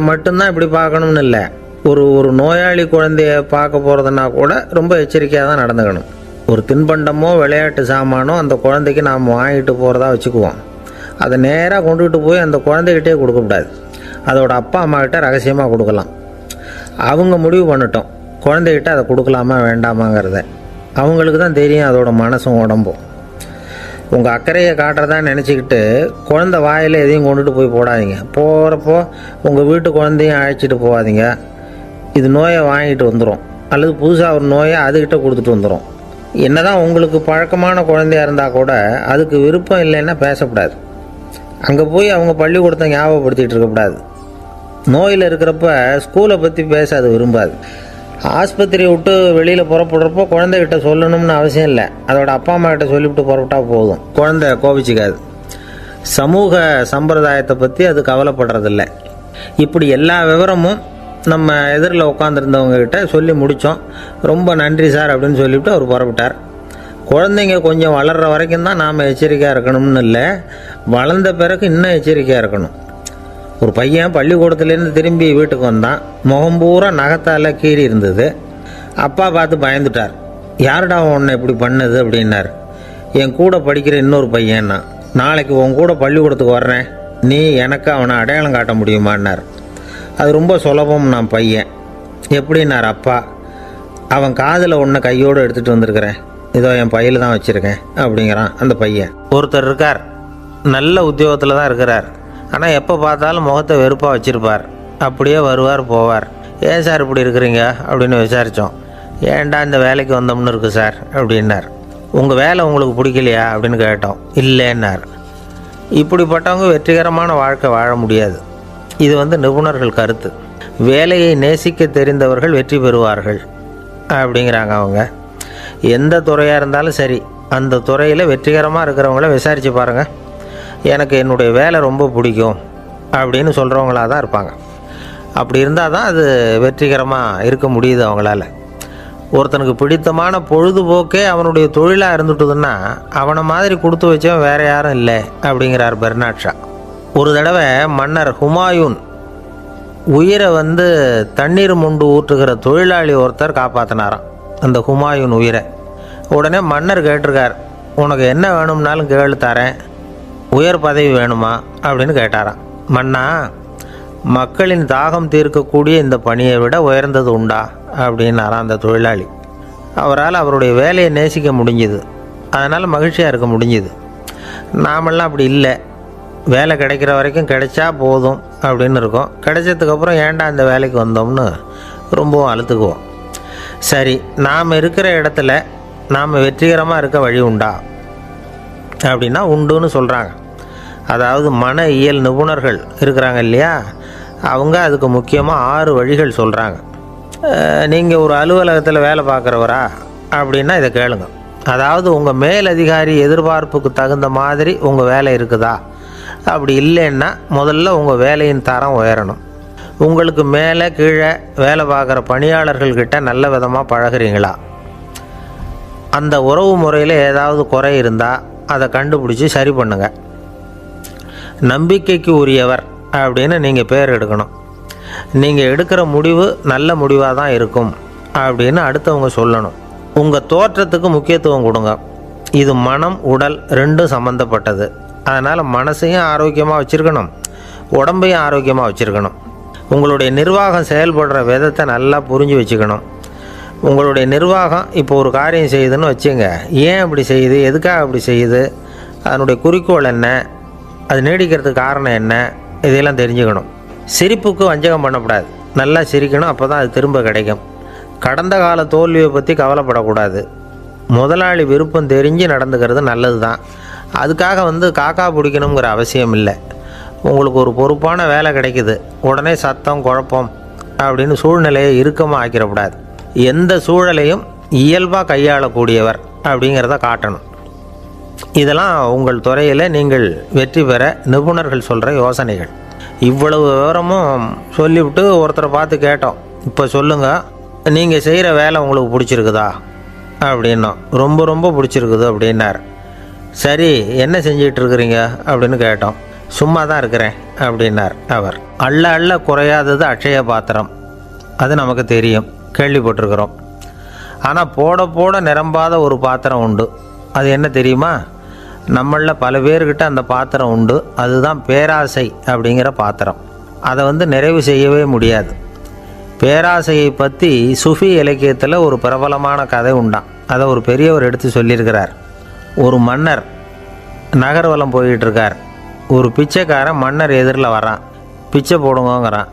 மட்டும்தான் இப்படி பார்க்கணும்னு இல்லை. ஒரு நோயாளி குழந்தைய பார்க்க போகிறதுனா கூட ரொம்ப எச்சரிக்கையாக தான் நடந்துக்கணும். ஒரு தின்பண்டமோ விளையாட்டு சாமானோ அந்த குழந்தைக்கு நாம் வாங்கிட்டு போகிறதா வச்சுக்குவோம். அதை நேராக கொண்டுகிட்டு போய் அந்த குழந்தைகிட்டே கொடுக்கக்கூடாது. அதோட அப்பா அம்மா கிட்ட ரகசியமாக கொடுக்கலாம். அவங்க முடிவு பண்ணட்டும் குழந்தைகிட்ட அதை கொடுக்கலாமா வேண்டாமாங்கிறத. அவங்களுக்கு தான் தெரியும் அதோட மனசும் உடம்பும். உங்கள் அக்கறையை காட்டுறதா நினச்சிக்கிட்டு குழந்தை வாயில் எதையும் கொண்டுட்டு போய் போடாதீங்க. போகிறப்போ உங்கள் வீட்டு குழந்தையும் அழைச்சிட்டு போகாதீங்க. இது நோயை வாங்கிட்டு வந்துடும், அல்லது புதுசாக ஒரு நோயை அதுக்கிட்ட கொடுத்துட்டு வந்துடும். என்னதான் உங்களுக்கு பழக்கமான குழந்தையாக இருந்தால் கூட அதுக்கு விருப்பம் இல்லைன்னா பேசக்கூடாது. அங்கே போய் அவங்க பள்ளிக்கூடத்தை ஞாபகப்படுத்திகிட்டு இருக்கக்கூடாது. நோயில் இருக்கிறப்ப ஸ்கூலை பற்றி பேச அது விரும்பாது. ஆஸ்பத்திரி விட்டு வெளியில் புறப்படுறப்போ குழந்தைகிட்ட சொல்லணும்னு அவசியம் இல்லை. அதோட அப்பா அம்மா கிட்ட சொல்லிவிட்டு புறப்பட்டா போதும், குழந்தை கோபிச்சிக்காது. சமூக சம்பிரதாயத்தை பற்றி அது கவலைப்படுறதில்ல. இப்படி எல்லா விவரமும் நம்ம எதிரில் உட்காந்துருந்தவங்க கிட்ட சொல்லி முடித்தோம். ரொம்ப நன்றி சார் அப்படின்னு சொல்லிவிட்டு அவர் புறப்பட்டார். குழந்தைங்க கொஞ்சம் வளர்கிற வரைக்கும் தான் நாம் எச்சரிக்கையாக இருக்கணும்னு இல்லை, வளர்ந்த பிறகு இன்னும் எச்சரிக்கையாக இருக்கணும். ஒரு பையன் பள்ளிக்கூடத்துலேருந்து திரும்பி வீட்டுக்கு வந்தான். முகம் பூரா நகத்தால் கீறி இருந்தது. அப்பா பார்த்து பயந்துட்டார். யாருடா உன்னை இப்படி பண்ணது அப்படின்னார். என் கூட படிக்கிற இன்னொரு பையன்னா. நாளைக்கு உன் கூட பள்ளிக்கூடத்துக்கு வர்றேன், நீ எனக்கு அவனை அடையாளம் காட்ட முடியுமான்னார். அது ரொம்ப சுலபம் நான் பையன். எப்படின்னார் அப்பா. அவன் காதில் ஒன்று கையோடு எடுத்துகிட்டு வந்திருக்கிறேன், இதோ என் பையில் தான் வச்சுருக்கேன் அப்படிங்கிறான் அந்த பையன். ஒருத்தர் இருக்கார், நல்ல உத்தியோகத்தில் தான் இருக்கிறார். ஆனால் எப்போ பார்த்தாலும் முகத்தை வெறுப்பாக வச்சுருப்பார். அப்படியே வருவார் போவார். ஏன் சார் இப்படி இருக்கிறீங்க அப்படின்னு விசாரித்தோம். ஏன்டா இந்த வேலைக்கு வந்தோம்னு இருக்குது சார் அப்படின்னார். உங்கள் வேலை உங்களுக்கு பிடிக்கலையா அப்படின்னு கேட்டோம். இல்லைன்னார். இப்படிப்பட்டவங்க வெற்றிகரமான வாழ்க்கை வாழ முடியாது. இது நிபுணர்கள் கருத்து. வேலையை நேசிக்க தெரிந்தவர்கள் வெற்றி பெறுவார்கள் அப்படிங்கிறாங்க அவங்க. எந்த துறையாக இருந்தாலும் சரி, அந்த துறையில் வெற்றிகரமாக இருக்கிறவங்கள விசாரித்து பாருங்கள். எனக்கு என்னுடைய வேலை ரொம்ப பிடிக்கும் அப்படின்னு சொல்கிறவங்களாக தான் இருப்பாங்க. அப்படி இருந்தால் தான் அது வெற்றிகரமாக இருக்க முடியுது அவங்களால. ஒருத்தனுக்கு பிடித்தமான பொழுதுபோக்கே அவனுடைய தொழிலாக இருந்துட்டுதுன்னா அவனை மாதிரி கொடுத்து வச்சவன் வேறு யாரும் இல்லை அப்படிங்கிறார் பெர்னாட் ஷா. ஒரு தடவை மன்னர் ஹுமாயூன் உயிரை தண்ணீர் மொண்டு ஊற்றுகிற தொழிலாளி ஒருத்தர் காப்பாற்றினாராம் அந்த ஹுமாயூன் உயிரை. உடனே மன்னர் கேட்டிருக்கார், உனக்கு என்ன வேணும்னாலும் கேளு தரேன், உயர் பதவி வேணுமா அப்படின்னு கேட்டாராம். மன்னா, மக்களின் தாகம் தீர்க்கக்கூடிய இந்த பணியை விட உயர்ந்தது உண்டா அப்படின்னாராம் அந்த தொழிலாளி. அவரால் அவருடைய வேலையை நேசிக்க முடிஞ்சுது, அதனால் மகிழ்ச்சியாக இருக்க முடிஞ்சுது. நாமெல்லாம் அப்படி இல்லை, வேலை கிடைக்கிற வரைக்கும் கிடைச்சா போதும் அப்படின்னு இருக்கோம். கிடைச்சதுக்கப்புறம் ஏன்டா இந்த வேலைக்கு வந்தோம்னு ரொம்பவும் அழுத்துக்குவோம். சரி, நாம் இருக்கிற இடத்துல நாம் வெற்றிகரமாக இருக்க வழி உண்டா அப்படின்னா உண்டுன்னு சொல்கிறாங்க. அதாவது மன இயல் நிபுணர்கள் இருக்கிறாங்க இல்லையா, அவங்க அதுக்கு முக்கியமாக 6 வழிகள் சொல்கிறாங்க. நீங்கள் ஒரு அலுவலகத்தில் வேலை பார்க்குறவரா அப்படின்னா இதை கேளுங்க. அதாவது உங்கள் மேலதிகாரி எதிர்பார்ப்புக்கு தகுந்த மாதிரி உங்கள் வேலை இருக்குதா? அப்படி இல்லைன்னா முதல்ல உங்கள் வேலையின் தரம் உயரணும். உங்களுக்கு மேலே கீழே வேலை பார்க்குற பணியாளர்கள்கிட்ட நல்ல விதமாக பழகிறீங்களா? அந்த உறவு முறையில் ஏதாவது குறை இருந்தால் அதை கண்டுபிடிச்சி சரி பண்ணுங்கள். நம்பிக்கைக்கு உரியவர் அப்படின்னு நீங்கள் பேர் எடுக்கணும். நீங்கள் எடுக்கிற முடிவு நல்ல முடிவாக தான் இருக்கும் அப்படின்னு அடுத்தவங்க சொல்லணும். உங்கள் தோற்றத்துக்கு முக்கியத்துவம் கொடுங்க. இது மனம் உடல் ரெண்டும் சம்மந்தப்பட்டது. அதனால் மனசையும் ஆரோக்கியமாக வச்சுருக்கணும், உடம்பையும் ஆரோக்கியமாக வச்சுருக்கணும். உங்களுடைய நிர்வாகம் செயல்படுற விதத்தை நல்லா புரிஞ்சு வச்சுக்கணும். உங்களுடைய நிர்வாகம் இப்போ ஒரு காரியம் செய்யுதுன்னு வச்சுங்க, ஏன் அப்படி செய்யுது, எதுக்காக அப்படி செய்யுது, அதனுடைய குறிக்கோள் என்ன, அது நீடிக்கிறதுக்கு காரணம் என்ன, இதையெல்லாம் தெரிஞ்சுக்கணும். சிரிப்புக்கு வஞ்சகம் பண்ணக்கூடாது, நல்லா சிரிக்கணும், அப்போ தான் அது திரும்ப கிடைக்கும். கடந்த கால தோல்வியை பற்றி கவலைப்படக்கூடாது. முதலாளி விருப்பம் தெரிஞ்சு நடந்துக்கிறது நல்லது தான். அதுக்காக காக்கா பிடிக்கணுங்கிற அவசியம் இல்லை. உங்களுக்கு ஒரு பொறுப்பான வேலை கிடைக்குது, உடனே சத்தம் குழப்பம் அப்படின்னு சூழ்நிலையை இறுக்கமாக ஆக்கிடக்கூடாது. எந்த சூழலையும் இயல்பாக கையாளக்கூடியவர் அப்படிங்கிறத காட்டணும். இதெல்லாம் உங்கள் துறையில் நீங்கள் வெற்றி பெற நிபுணர்கள் சொல்கிற யோசனைகள். இவ்வளவு விவரமும் சொல்லிவிட்டு ஒருத்தரை பார்த்து கேட்டோம், இப்போ சொல்லுங்கள், நீங்கள் செய்கிற வேலை உங்களுக்கு பிடிச்சிருக்குதா அப்படின்னோம். ரொம்ப ரொம்ப பிடிச்சிருக்குது அப்படின்னார். சரி, என்ன செஞ்சிட்ருக்குறீங்க அப்படின்னு கேட்டோம். சும்மா தான் இருக்கிறேன் அப்படின்னார் அவர். அள்ள அள்ள குறையாதது அட்சய பாத்திரம், அது நமக்கு தெரியும், கேள்விப்பட்டிருக்கிறோம். ஆனால் போட போட நிரம்பாத ஒரு பாத்திரம் உண்டு. அது என்ன தெரியுமா? நம்மளில் பல பேர்கிட்ட அந்த பாத்திரம் உண்டு. அதுதான் பேராசை அப்படிங்கிற பாத்திரம். அதை நிறைவு செய்யவே முடியாது. பேராசையை பற்றி சுஃபி இலக்கியத்தில் ஒரு பிரபலமான கதை உண்டான். அதை ஒரு பெரியவர் எடுத்து சொல்லியிருக்கிறார். ஒரு மன்னர் நகர்வலம் போயிட்டுருக்கார். ஒரு பிச்சைக்காரன் மன்னர் எதிரில் வரான். பிச்சை போடுங்கிறான்.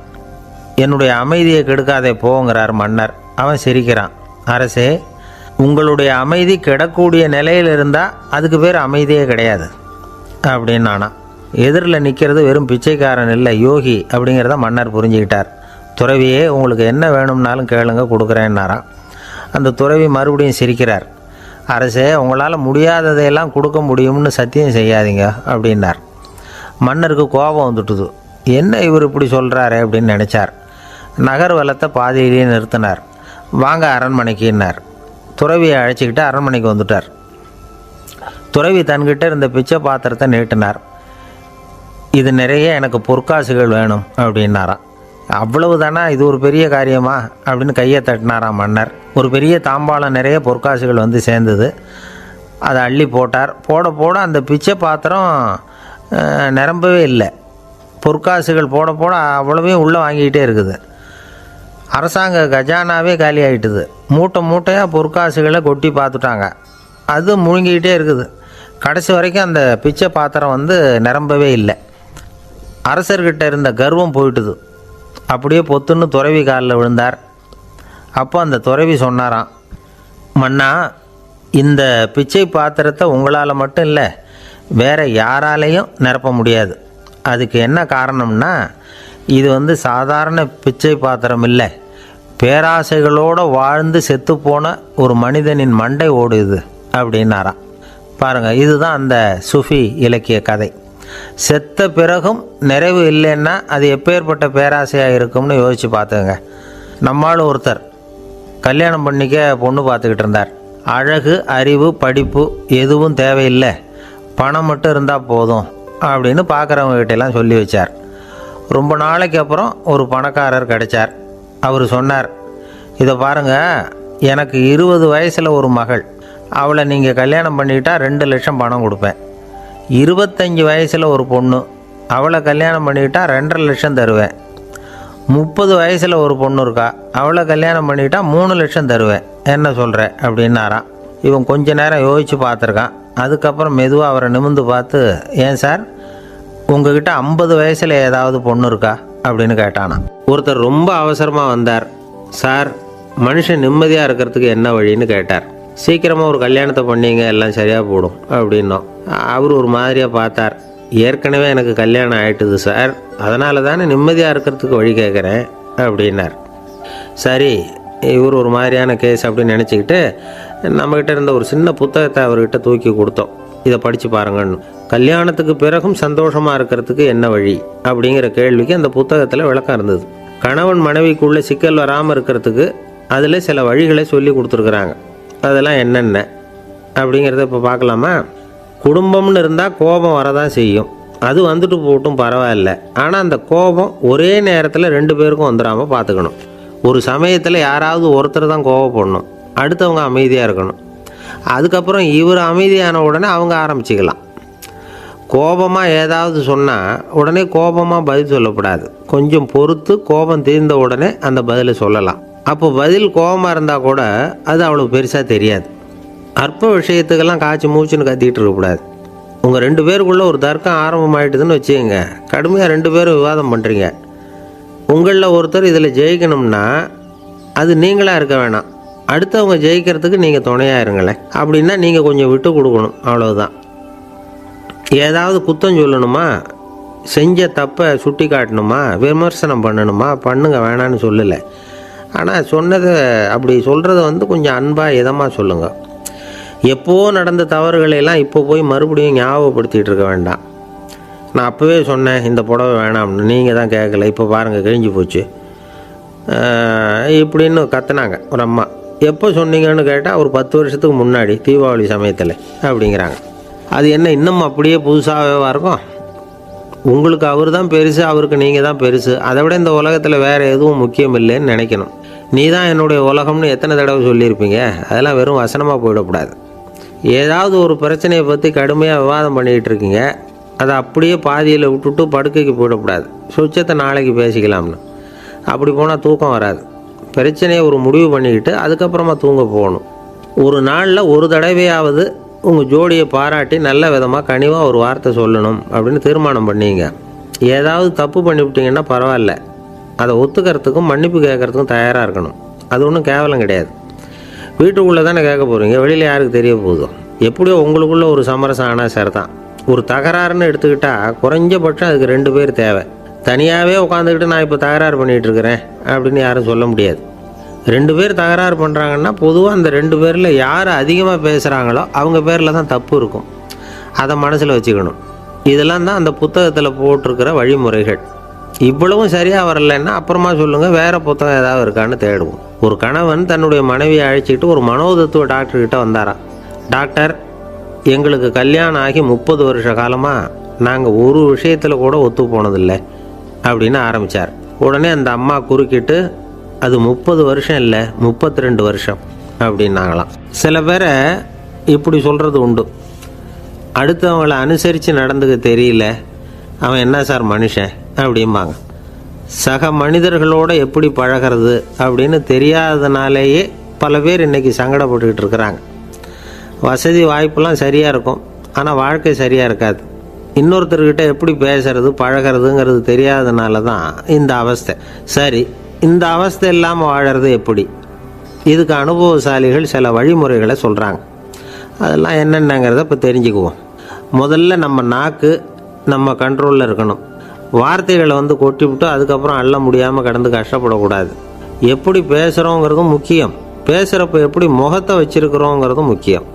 என்னுடைய அமைதியை கெடுக்காதே போங்கிறார் மன்னர். அவன் சிரிக்கிறான். அரசே, உங்களுடைய அமைதி கெடக்கூடிய நிலையில் இருந்தால் அதுக்கு பேர் அமைதியே கிடையாது அப்படின்னு நானா. எதிரில் நிற்கிறது வெறும் பிச்சைக்காரன் இல்லை, யோகி அப்படிங்கிறத மன்னர் புரிஞ்சுக்கிட்டார். துறவியே, உங்களுக்கு என்ன வேணும்னாலும் கேளுங்க, கொடுக்குறேன்னாராம். அந்த துறவி மறுபடியும் சிரிக்கிறார். அரசே, உங்களால் முடியாததையெல்லாம் கொடுக்க முடியும்னு சத்தியம் செய்யாதீங்க அப்படின்னார். மன்னருக்கு கோபம் வந்துட்டுது. என்ன இவர் இப்படி சொல்கிறாரு அப்படின்னு நினச்சார். நகர்வலத்தை பாதியிலேயே நிறுத்தினார். வாங்க அரண்மனைக்குன்னார். துறவியை அழைச்சிக்கிட்டு அரண்மனைக்கு வந்துட்டார். துறவி தன்கிட்ட இருந்த பிச்சை பாத்திரத்தை நீட்டினார். இது நிறைய எனக்கு பொற்காசுகள் வேணும் அப்படின்னாராம். அவ்வளவு தானா, இது ஒரு பெரிய காரியமா அப்படின்னு கையை தட்டினாராம் மன்னர். ஒரு பெரிய தாம்பாளம் நிறைய பொற்காசுகள் வந்து சேர்ந்தது. அதை அள்ளி போட்டார். போட போட அந்த பிச்சை பாத்திரம் நிரம்பவே இல்லை. பொற்காசுகள் போட போட அவ்வளவையும் உள்ளே வாங்கிக்கிட்டே இருக்குது. அரசாங்க கஜானாவே காலி ஆகிட்டுது. மூட்டை மூட்டையாக பொற்காசுகளை கொட்டி பார்த்துட்டாங்க. அது முழுங்கிக்கிட்டே இருக்குது. கடைசி வரைக்கும் அந்த பிச்சை பாத்திரம் வந்து நிரம்பவே இல்லை. அரசர்கிட்ட இருந்த கர்வம் போயிட்டுது. அப்படியே பொத்துன்னு துறவி காலில் விழுந்தார். அப்போ அந்த துறவி சொன்னாராம், மன்னா, இந்த பிச்சை பாத்திரத்தை உங்களால் மட்டும் இல்லை, வேறு யாராலையும் நிரப்ப முடியாது. அதுக்கு என்ன காரணம்னா, இது வந்து சாதாரண பிச்சை பாத்திரம் இல்லை, பேராசைகளோடு வாழ்ந்து செத்துப்போன ஒரு மனிதனின் மண்டை ஓடுது அப்படின்னாராம். பாருங்கள், இதுதான் அந்த சுஃபி இலக்கிய கதை. செத்த பிறகும் நிறைவு இல்லைன்னா அது எப்பேற்பட்ட பேராசையாக இருக்கும்னு யோசித்து பார்த்துங்க. நம்மால் ஒருத்தர் கல்யாணம் பண்ணிக்க பொண்ணு பார்த்துக்கிட்டு இருந்தார். அழகு, அறிவு, படிப்பு எதுவும் தேவையில்லை, பணம் மட்டும் இருந்தால் போதும் அப்படின்னு பார்க்குறவங்ககிட்டெல்லாம் சொல்லி வச்சார். ரொம்ப நாளைக்கு அப்புறம் ஒரு பணக்காரர் கிடைச்சார். அவர் சொன்னார், இதை பாருங்கள், எனக்கு 20 வயசில் ஒரு மகள், அவளை நீங்கள் கல்யாணம் பண்ணிக்கிட்டால் 2 லட்சம் பணம் கொடுப்பேன். 25 வயசில் ஒரு பொண்ணு, அவளை கல்யாணம் பண்ணிக்கிட்டால் 2.5 லட்சம் தருவேன். 30 வயசில் ஒரு பொண்ணு இருக்கா, அவளை கல்யாணம் பண்ணிக்கிட்டால் 3 லட்சம் தருவேன். என்ன சொல்கிற அப்படின்னாராம். இவன் கொஞ்ச நேரம் யோசித்து பார்த்துருக்கான். அதுக்கப்புறம் மெதுவாக அவரை நிமிர்ந்து பார்த்து, ஏன் சார், உங்ககிட்ட 50 வயசில் ஏதாவது பொண்ணு இருக்கா அப்படின்னு கேட்டானா. ஒருத்தர் ரொம்ப அவசரமாக வந்தார். சார், மனுஷன் நிம்மதியாக இருக்கிறதுக்கு என்ன வழின்னு கேட்டார். சீக்கிரமாக ஒரு கல்யாணத்தை பண்ணிங்க, எல்லாம் சரியாக போடும் அப்படின்னோம். அவர் ஒரு மாதிரியாக பார்த்தார். ஏற்கனவே எனக்கு கல்யாணம் ஆகிட்டுது சார், அதனால தானே நிம்மதியாக இருக்கிறதுக்கு வழி கேட்குறேன் அப்படின்னார். சரி, இவர் ஒரு மாதிரியான கேஸ் அப்படின்னு நினச்சிக்கிட்டு நம்மக்கிட்ட இருந்த ஒரு சின்ன புத்தகத்தை அவர்கிட்ட தூக்கி கொடுத்தோம். இதை படித்து பாருங்கன்னு. கல்யாணத்துக்கு பிறகும் சந்தோஷமாக இருக்கிறதுக்கு என்ன வழி அப்படிங்கிற கேள்விக்கு அந்த புத்தகத்தில் விளக்கம் இருந்தது. கணவன் மனைவிக்குள்ளே சிக்கல் வராமல் இருக்கிறதுக்கு அதில் சில வழிகளை சொல்லி கொடுத்துருக்குறாங்க. அதெல்லாம் என்னென்ன அப்படிங்கிறத இப்போ பார்க்கலாமா? குடும்பம்னு இருந்தால் கோபம் வரதான் செய்யும். அது வந்துட்டு போட்டும் பரவாயில்ல. ஆனால் அந்த கோபம் ஒரே நேரத்தில் 2 பேருக்கும் வந்துடாமல் பார்த்துக்கணும். ஒரு சமயத்தில் யாராவது ஒருத்தர் தான் கோபப்படணும், அடுத்தவங்க அமைதியாக இருக்கணும். அதுக்கப்புறம் இவர் அமைதியான உடனே அவங்க ஆரம்பிச்சிக்கலாம். கோபமாக ஏதாவது சொன்னால் உடனே கோபமாக பதில் சொல்லக்கூடாது. கொஞ்சம் பொறுத்து கோபம் தீர்ந்த உடனே அந்த பதிலை சொல்லலாம். அப்போ பதில் கோபமாக இருந்தால் கூட அது அவ்வளோ பெருசாக தெரியாது. அற்ப விஷயத்துக்கெல்லாம் காய்ச்சி மூச்சுன்னு கத்திக்கிட்டு இருக்கக்கூடாது. உங்கள் 2 பேருக்குள்ளே ஒரு தர்க்கம் ஆரம்பமாயிட்டுதுன்னு வச்சுக்கோங்க. கடுமையாக 2 பேரும் விவாதம் பண்ணுறீங்க. உங்களில் ஒருத்தர் இதில் ஜெயிக்கணும்னா அது நீங்களாக இருக்க வேணாம், அடுத்தவங்க ஜெயிக்கிறதுக்கு நீங்கள் துணையாக இருங்களேன். அப்படின்னா நீங்கள் கொஞ்சம் விட்டு கொடுக்கணும், அவ்வளவுதான். ஏதாவது குத்தம் சொல்லணுமா, செஞ்ச தப்பை சுட்டி காட்டணுமா, விமர்சனம் பண்ணணுமா, பண்ணுங்க, வேணான்னு சொல்லலை. ஆனால் சொன்னதை அப்படி சொல்கிறத வந்து கொஞ்சம் அன்பாக இதமாக சொல்லுங்கள். எப்போ நடந்த தவறுகளையெல்லாம் இப்போ போய் மறுபடியும் ஞாபகப்படுத்திகிட்டு இருக்க வேண்டாம். நான் அப்போவே சொன்னேன் இந்த புடவை வேணாம்னு, நீங்கள் தான் கேட்கல, இப்போ பாருங்கள் கிழிஞ்சு போச்சு இப்படின்னு கத்துனாங்க ஒரு அம்மா. எப்போ சொன்னீங்கன்னு கேட்டால் ஒரு 10 வருஷத்துக்கு முன்னாடி தீபாவளி சமயத்தில் அப்படிங்கிறாங்க. அது என்ன இன்னும் அப்படியே புதுசாகவே இருக்கும்? உங்களுக்கு அவர் தான் பெருசு, அவருக்கு நீங்கள் தான் பெருசு. அதை விட இந்த உலகத்தில் வேறு எதுவும் முக்கியம் இல்லைன்னு நினைக்கணும். நீ தான் என்னுடைய உலகம்னு எத்தனை தடவை சொல்லியிருப்பீங்க? அதெல்லாம் வெறும் வசனமாக போயிடக்கூடாது. ஏதாவது ஒரு பிரச்சனையை பற்றி கடுமையாக விவாதம் பண்ணிக்கிட்டு இருக்கீங்க, அதை அப்படியே பாதியில் விட்டுட்டு படுக்கைக்கு போயிடக்கூடாது. சுச்சத்தை நாளைக்கு பேசிக்கலாம்னு. அப்படி போனால் தூக்கம் வராது. பிரச்சனையை ஒரு முடிவு பண்ணிக்கிட்டு அதுக்கப்புறமா தூங்க போகணும். ஒரு நாளில் ஒரு தடவையாவது உங்கள் ஜோடியை பாராட்டி நல்ல விதமாக கனிவாக ஒரு வார்த்தை சொல்லணும் அப்படின்னு தீர்மானம் பண்ணிங்க. ஏதாவது தப்பு பண்ணிவிட்டீங்கன்னா பரவாயில்ல, அதை ஒத்துக்கிறதுக்கும் மன்னிப்பு கேட்குறதுக்கும் தயாராக இருக்கணும். அது ஒன்றும் கேவலம் கிடையாது. வீட்டுக்குள்ளே தானே கேட்க போகிறீங்க, வெளியில் யாருக்கு தெரிய போகுதோ? எப்படியோ உங்களுக்குள்ளே ஒரு சமரசம் ஆனால் சரிதான். ஒரு தகராறுன்னு எடுத்துக்கிட்டால் குறைஞ்சபட்சம் அதுக்கு 2 பேர் தேவை. தனியாகவே உட்காந்துக்கிட்டு நான் இப்போ தகராறு பண்ணிகிட்டு இருக்கிறேன் அப்படின்னு யாரும் சொல்ல முடியாது. 2 பேர் தகராறு பண்ணுறாங்கன்னா பொதுவாக அந்த 2 பேரில் யார் அதிகமாக பேசுகிறாங்களோ அவங்க பேரில் தான் தப்பு இருக்கும். அதை மனசில் வச்சுக்கணும். இதெல்லாம் தான் அந்த புத்தகத்தில் போட்டிருக்கிற வழிமுறைகள். இவ்வளவும் சரியாக வரலைன்னா அப்புறமா சொல்லுங்கள், வேறு புத்தகம் ஏதாவது இருக்கான்னு தேடுவோம். ஒரு கணவன் தன்னுடைய மனைவியை அழைச்சிக்கிட்டு ஒரு மனோதத்துவ டாக்டர்கிட்ட வந்தாராம். டாக்டர், எங்களுக்கு கல்யாணம் ஆகி 30 வருஷ காலமாக நாங்கள் ஒரு விஷயத்தில் கூட ஒத்து போனதில்லை அப்படின்னு ஆரம்பித்தார். உடனே அந்த அம்மா குறுக்கிட்டு, அது 30 வருஷம் இல்லை 32 வருஷம் அப்படின்னாங்களாம். சில பேரை இப்படி சொல்கிறது உண்டு. அடுத்தவங்களை அனுசரித்து நடந்துக்க தெரியல, அவன் என்ன சார் மனுஷன் அப்படிம்பாங்க. சக மனிதர்களோடு எப்படி பழகிறது அப்படின்னு தெரியாதனாலேயே பல பேர் இன்றைக்கி சங்கடப்பட்டுக்கிட்டு இருக்கிறாங்க. வசதி வாய்ப்பெல்லாம் சரியாக இருக்கும், ஆனால் வாழ்க்கை சரியாக இருக்காது. இன்னொருத்தர்கிட்ட எப்படி பேசுறது பழகிறதுங்கிறது தெரியாதனால தான் இந்த அவஸ்தை. சரி, இந்த அவஸ்தை இல்லாமல் வாழறது எப்படி? இதுக்கு அனுபவசாலிகள் சில வழிமுறைகளை சொல்கிறாங்க. அதெல்லாம் என்னென்னங்கிறத இப்போ தெரிஞ்சுக்குவோம். முதல்ல நம்ம நாக்கு நம்ம கண்ட்ரோலில் இருக்கணும். வார்த்தைகளை கொட்டிவிட்டு அதுக்கப்புறம் அள்ள முடியாமல் கடந்து கஷ்டப்படக்கூடாது. எப்படி பேசுகிறோங்கிறதும் முக்கியம், பேசுகிறப்ப எப்படி முகத்தை வச்சுருக்கிறோங்கிறதும் முக்கியம்.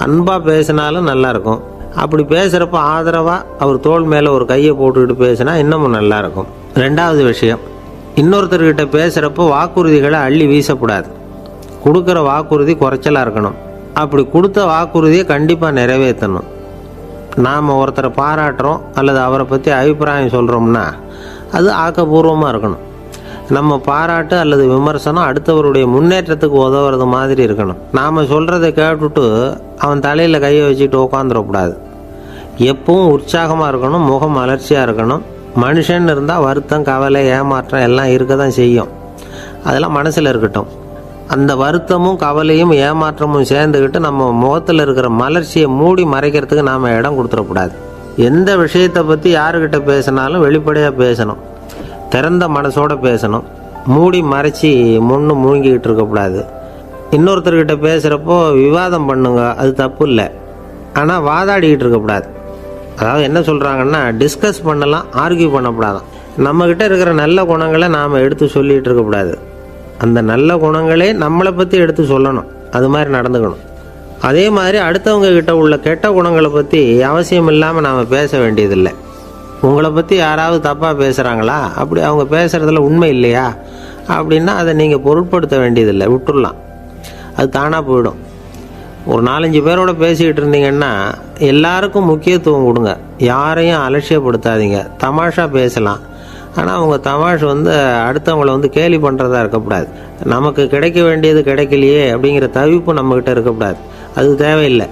அன்பாக பேசினாலும் நல்லாயிருக்கும். அப்படி பேசுகிறப்ப ஆதரவாக அவர் தோள் மேலே ஒரு கையை போட்டுக்கிட்டு பேசினா இன்னமும் நல்லாயிருக்கும். 2வது விஷயம், இன்னொருத்தர்கிட்ட பேசுகிறப்போ வாக்குறுதிகளை அள்ளி வீசக்கூடாது. கொடுக்குற வாக்குறுதி குறைச்சலாக இருக்கணும். அப்படி கொடுத்த வாக்குறுதியை கண்டிப்பாக நிறைவேற்றணும். நாம் ஒருத்தரை பாராட்டுறோம் அல்லது அவரை பற்றி அபிப்பிராயம் சொல்கிறோம்னா அது ஆக்கப்பூர்வமாக இருக்கணும். நம்ம பாராட்டு அல்லது விமர்சனம் அடுத்தவருடைய முன்னேற்றத்துக்கு உதவுறது மாதிரி இருக்கணும். நாம் சொல்கிறத கேட்டுட்டு அவன் தலையில் கையை வச்சுட்டு உட்காந்துடக்கூடாது. எப்பவும் உற்சாகமாக இருக்கணும், முகம் மலர்ச்சியாக இருக்கணும். மனுஷன் இருந்தால் வருத்தம், கவலை, ஏமாற்றம் எல்லாம் இருக்க தான் செய்யும். அதெல்லாம் மனசில் இருக்கட்டும். அந்த வருத்தமும் கவலையும் ஏமாற்றமும் சேர்ந்துக்கிட்டு நம்ம முகத்தில் இருக்கிற மலர்ச்சியை மூடி மறைக்கிறதுக்கு நாம் இடம் கொடுத்துடக்கூடாது. எந்த விஷயத்தை பற்றி யாருக்கிட்ட பேசினாலும் வெளிப்படையாக பேசணும், திறந்த மனசோடு பேசணும். மூடி மறைச்சி மூழ்கிக்கிட்டு இருக்கக்கூடாது. இன்னொருத்தர்கிட்ட பேசுகிறப்போ விவாதம் பண்ணுங்க, அது தப்பு இல்லை. ஆனால் வாதாடிக்கிட்டு இருக்கக்கூடாது. அதாவது என்ன சொல்கிறாங்கன்னா, டிஸ்கஸ் பண்ணலாம், ஆர்கியூ பண்ணக்கூடாதான். நம்மக்கிட்ட இருக்கிற நல்ல குணங்களை நாம் எடுத்து சொல்லிகிட்டு இருக்கக்கூடாது. அந்த நல்ல குணங்களே நம்மளை பற்றி எடுத்து சொல்லணும். அது மாதிரி நடந்துக்கணும். அதே மாதிரி அடுத்தவங்க கிட்ட உள்ள கெட்ட குணங்களை பற்றி அவசியம் இல்லாமல் நாம் பேச வேண்டியதில்லை. உங்களை பற்றி யாராவது தப்பாக பேசுகிறாங்களா, அப்படி அவங்க பேசுகிறதுல உண்மை இல்லையா அப்படின்னா அதை நீங்கள் பொருட்படுத்த வேண்டியதில்லை, விட்டுடலாம். அது தானாக போயிடும். ஒரு 4-5 பேரோட பேசிக்கிட்டு இருந்தீங்கன்னா எல்லாருக்கும் முக்கியத்துவம் கொடுங்க. யாரையும் அலட்சியப்படுத்தாதீங்க. தமாஷா பேசலாம், ஆனால் அவங்க தமாஷ் அடுத்தவங்களை கேலி பண்ணுறதா இருக்கக்கூடாது. நமக்கு கிடைக்க வேண்டியது கிடைக்கலையே அப்படிங்கிற தவிப்பு நம்மக்கிட்ட இருக்கக்கூடாது. அது தேவையில்லை.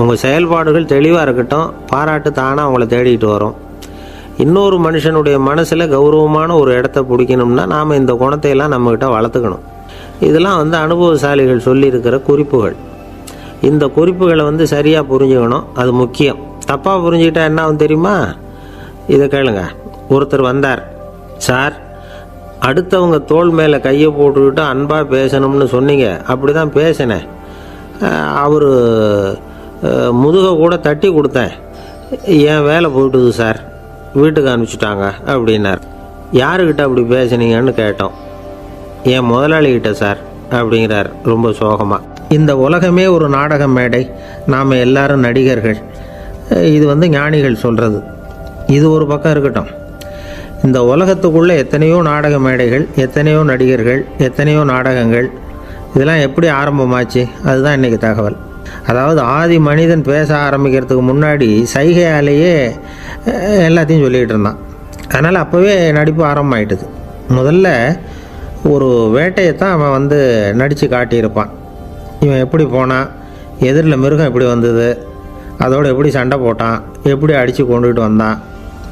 உங்கள் செயல்பாடுகள் தெளிவாக இருக்கட்டும். பாராட்டு தானாக அவங்கள தேடிட்டு வரும். இன்னொரு மனுஷனுடைய மனசில் கௌரவமான ஒரு இடத்த பிடிக்கணும்னா நாம் இந்த குணத்தையெல்லாம் நம்மக்கிட்ட வளர்த்துக்கணும். இதெல்லாம் அனுபவசாலிகள் சொல்லியிருக்கிற குறிப்புகள். இந்த குறிப்புகளை சரியாக புரிஞ்சுக்கணும், அது முக்கியம். தப்பாக புரிஞ்சுக்கிட்டா என்ன ஆகும் தெரியுமா? இதை கேளுங்க. ஒருத்தர் வந்தார், சார் அடுத்தவங்க தோள் மேலே கையை போட்டுக்கிட்டு அன்பாக பேசணும்னு சொன்னீங்க, அப்படி தான் பேசினேன். அவர் முதுகை கூட தட்டி கொடுத்தேன், என் வேலை போயிட்டுது சார், வீட்டுக்கு அனுப்பிச்சிட்டாங்க அப்படின்னார். யாருக்கிட்ட அப்படி பேசுனீங்கன்னு கேட்டோம். என் முதலாளிகிட்ட சார் அப்படிங்கிறார் ரொம்ப சோகமாக. இந்த உலகமே ஒரு நாடக மேடை, நாம் எல்லாரும் நடிகர்கள். இது ஞானிகள் சொல்கிறது. இது ஒரு பக்கம் இருக்கட்டும். இந்த உலகத்துக்குள்ளே எத்தனையோ நாடக மேடைகள், எத்தனையோ நடிகர்கள், எத்தனையோ நாடகங்கள். இதெல்லாம் எப்படி ஆரம்பமாச்சு? அதுதான் இன்றைக்கி தகவல். அதாவது ஆதி மனிதன் பேச ஆரம்பிக்கிறதுக்கு முன்னாடி சைகையாலேயே எல்லாத்தையும் சொல்லிகிட்டு இருந்தான். அதனால் அப்போவே நடிப்பு ஆரம்பமாயிட்டுது. முதல்ல ஒரு வேட்டையைத்தான் அவன் நடித்து காட்டியிருப்பான். இவன் எப்படி போனான், எதிரில் மிருகம் எப்படி வந்தது, அதோடு எப்படி சண்டை போட்டான், எப்படி அடித்து கொண்டுகிட்டு வந்தான்,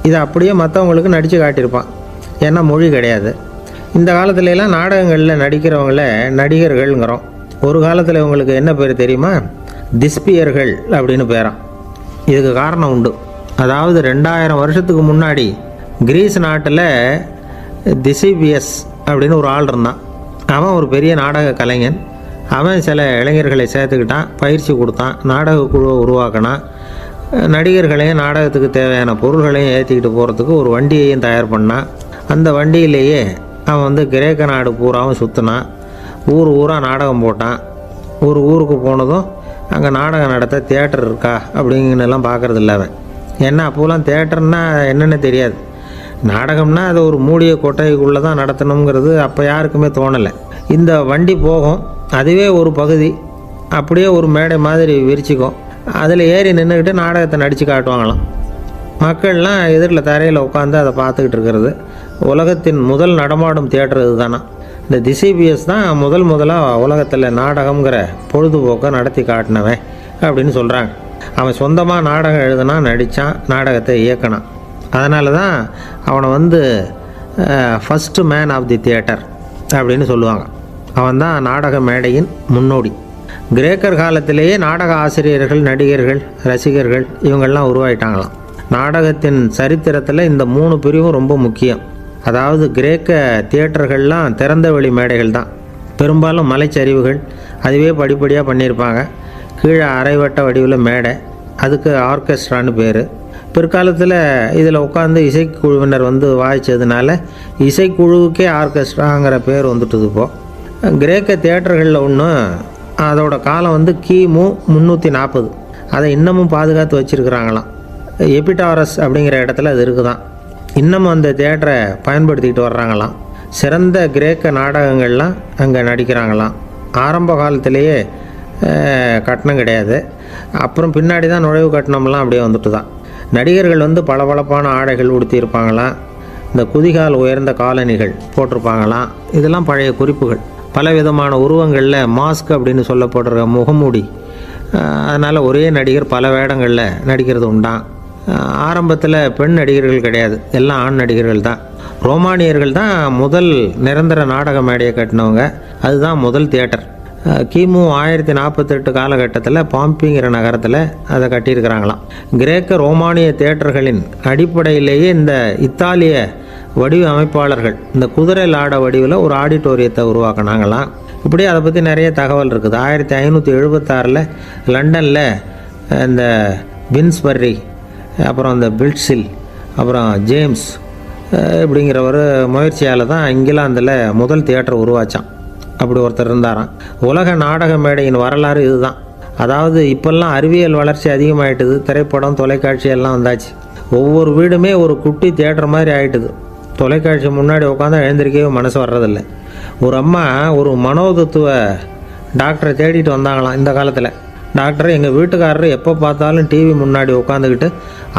இதை அப்படியே மற்றவங்களுக்கு நடித்து காட்டியிருப்பான். ஏன்னா மொழி கிடையாது. இந்த காலத்துலலாம் நாடகங்களில் நடிக்கிறவங்கள நடிகர்கள்ங்கிறோம். ஒரு காலத்தில் இவங்களுக்கு என்ன பேர் தெரியுமா? திஸ்பியர்கள் அப்படின்னு பேரான். இதுக்கு காரணம் உண்டு. அதாவது 2000 வருஷத்துக்கு முன்னாடி கிரீஸ் நாட்டில் திசிபியஸ் அப்படின்னு ஒரு ஆள் இருந்தான். அவன் ஒரு பெரிய நாடக கலைஞன். அவன் சில இளைஞர்களை சேர்த்துக்கிட்டான், பயிற்சி கொடுத்தான், நாடக குழுவை உருவாக்கினான். நடிகர்களையும் நாடகத்துக்கு தேவையான பொருள்களையும் ஏற்றிக்கிட்டு போகிறதுக்கு ஒரு வண்டியையும் தயார் பண்ணான். அந்த வண்டியிலேயே அவன் வந்து கிரேக்க நாடு பூராவும் சுற்றினான். ஊர் ஊராக நாடகம் போட்டான். ஒரு ஊருக்கு போனதும் அங்கே நாடகம் நடத்த தியேட்டர் இருக்கா அப்படிங்கன்னெல்லாம் பார்க்குறதில்ல அவன். ஏன்னா அப்போலாம் தியேட்டர்னா என்னென்னு தெரியாது. நாடகம்னா அது ஒரு மூடிய கொட்டைக்குள்ளே தான் நடத்தணுங்கிறது அப்போ யாருக்குமே தோணலை. இந்த வண்டி போகும், அதுவே ஒரு பகுதி அப்படியே ஒரு மேடை மாதிரி விரிச்சிக்கும். அதில் ஏறி நின்றுக்கிட்டு நாடகத்தை நடித்து காட்டுவாங்களாம். மக்கள்லாம் எதிரில் தரையில் உட்காந்து அதை பார்த்துக்கிட்டு இருக்கிறது. உலகத்தின் முதல் நடமாடும் தியேட்டர் இது தானா. இந்த திசிபிஎஸ் தான் முதலாக உலகத்தில் நாடகங்கிற பொழுதுபோக்கை நடத்தி காட்டினவன் அப்படின்னு சொல்கிறாங்க. அவன் சொந்தமாக நாடகம் எழுதுனா, நடித்தான், நாடகத்தை இயக்கினான். அதனால தான் அவனை வந்து first man of the theatre அப்படின்னு சொல்லுவாங்க. அவன் தான் நாடக மேடையின் முன்னோடி. கிரேக்கர் காலத்திலேயே நாடக ஆசிரியர்கள், நடிகர்கள், ரசிகர்கள் இவங்கெல்லாம் உருவாயிட்டாங்களாம். நாடகத்தின் சரித்திரத்தில் இந்த 3 பிரிவும் ரொம்ப முக்கியம். அதாவது கிரேக்க தியேட்டர்கள்லாம் திறந்த வெளி மேடைகள் தான். பெரும்பாலும் மலைச்சரிவுகள், அதுவே படிப்படியாக பண்ணியிருப்பாங்க. கீழே அரைவட்ட வடிவில் மேடை, அதுக்கு ஆர்கெஸ்ட்ரான்னு பேர். பிற்காலத்தில் இதில் உட்காந்து இசைக்குழுவினர் வந்து வாய்ச்சதுனால இசைக்குழுவுக்கே ஆர்கெஸ்ட்ராங்கிற பேர் வந்துட்டுது. இப்போது கிரேக்க தியேட்டர்களில் ஒன்று, அதோட காலம் வந்து கிமு 340. அதை இன்னமும் பாதுகாத்து வச்சுருக்கிறாங்களாம். எபிடாரஸ் அப்படிங்கிற இடத்துல அது இருக்குதான். இன்னமும் அந்த தியேட்டரை பயன்படுத்திக்கிட்டு வர்றாங்களாம். சிறந்த கிரேக்க நாடகங்கள்லாம் அங்கே நடிக்கிறாங்களாம். ஆரம்ப காலத்திலேயே கட்டணம் கிடையாது. அப்புறம் பின்னாடி தான் நுழைவு கட்டணம்லாம் அப்படியே வந்துட்டு தான். நடிகர்கள் வந்து பளபளப்பான ஆடைகள் உடுத்தியிருப்பாங்களாம். இந்த குதிகால் உயர்ந்த காலணிகள் போட்டிருப்பாங்களாம். இதெல்லாம் பழைய குறிப்புகள். பலவிதமான உருவங்களில் மாஸ்க் அப்படின்னு சொல்லப்படுற முகமூடி. அதனால் ஒரே நடிகர் பல வேடங்களில் நடிக்கிறது உண்டான். ஆரம்பத்தில் பெண் நடிகர்கள் கிடையாது, எல்லாம் ஆண் நடிகர்கள் தான். ரோமானியர்கள் தான் முதல் நிரந்தர நாடக மேடையை கட்டினவங்க. அதுதான் முதல் தியேட்டர். கிமு 1048 காலகட்டத்தில் பாம்பிங்கிற நகரத்தில் அதை கட்டியிருக்கிறாங்களாம். கிரேக்க ரோமானிய தியேட்டர்களின் அடிப்படையிலேயே இந்த இத்தாலிய வடிவமைப்பாளர்கள் இந்த குதிரை லாட வடிவில் ஒரு ஆடிட்டோரியத்தை உருவாக்கினாங்களாம். இப்படி அதை பற்றி நிறைய தகவல் இருக்குது. 1576 லண்டனில் இந்த வின்ஸ்பர்ரி, அப்புறம் இந்த பில்ட்ஸில், அப்புறம் ஜேம்ஸ் இப்படிங்கிற ஒரு முயற்சியால் தான் இங்கிலாந்தில் முதல் தியேட்டர் உருவாச்சான். அப்படி ஒருத்தர் இருந்தாராம். உலக நாடக மேடையின் வரலாறு இதுதான். அதாவது இப்போல்லாம் அறிவியல் வளர்ச்சி அதிகமாகிட்டுது. திரைப்படம், தொலைக்காட்சி எல்லாம் வந்தாச்சு. ஒவ்வொரு வீடுமே ஒரு குட்டி தியேட்டர் மாதிரி ஆகிட்டுது. தொலைக்காட்சி முன்னாடி உட்காந்து எழுந்திருக்கவே மனசு வர்றதில்லை. ஒரு அம்மா ஒரு மனோதத்துவ டாக்டரை தேடிட்டு வந்தாங்களாம் இந்த காலத்தில். டாக்டர், எங்கள் வீட்டுக்காரர் எப்போ பார்த்தாலும் டிவி முன்னாடி உட்காந்துக்கிட்டு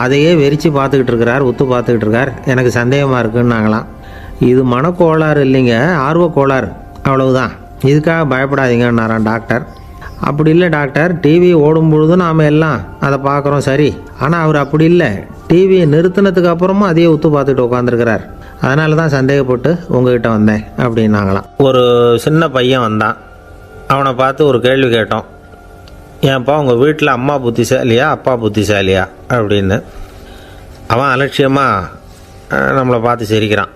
அதையே வெறிச்சு பார்த்துக்கிட்டு இருக்கிறார், உத்து பார்த்துக்கிட்டு இருக்கார், எனக்கு சந்தேகமாக இருக்குன்னாங்களாம். இது மனக்கோளாறு இல்லைங்க, ஆர்வக்கோளாறு, அவ்வளவுதான், இதுக்காக பயப்படாதீங்கன்னாரான் டாக்டர். அப்படி இல்லை டாக்டர், டிவி ஓடும் பொழுது நாம் எல்லாம் அதை பார்க்குறோம் சரி, ஆனால் அவர் அப்படி இல்லை, டிவியை நிறுத்தினதுக்கு அப்புறமும் அதையே உத்து பார்த்துட்டு உட்காந்துருக்கிறார், அதனால தான் சந்தேகப்பட்டு உங்ககிட்ட வந்தேன் அப்படின்னாங்களாம். ஒரு சின்ன பையன் வந்தான். அவனை பார்த்து ஒரு கேள்வி கேட்டோம். ஏன்ப்பா உங்கள் வீட்டில் அம்மா புத்திசாலியா அப்பா புத்திசாலியா அப்படின்னு. அவன் அலட்சியமாக நம்மளை பார்த்து சிரிக்கிறான்.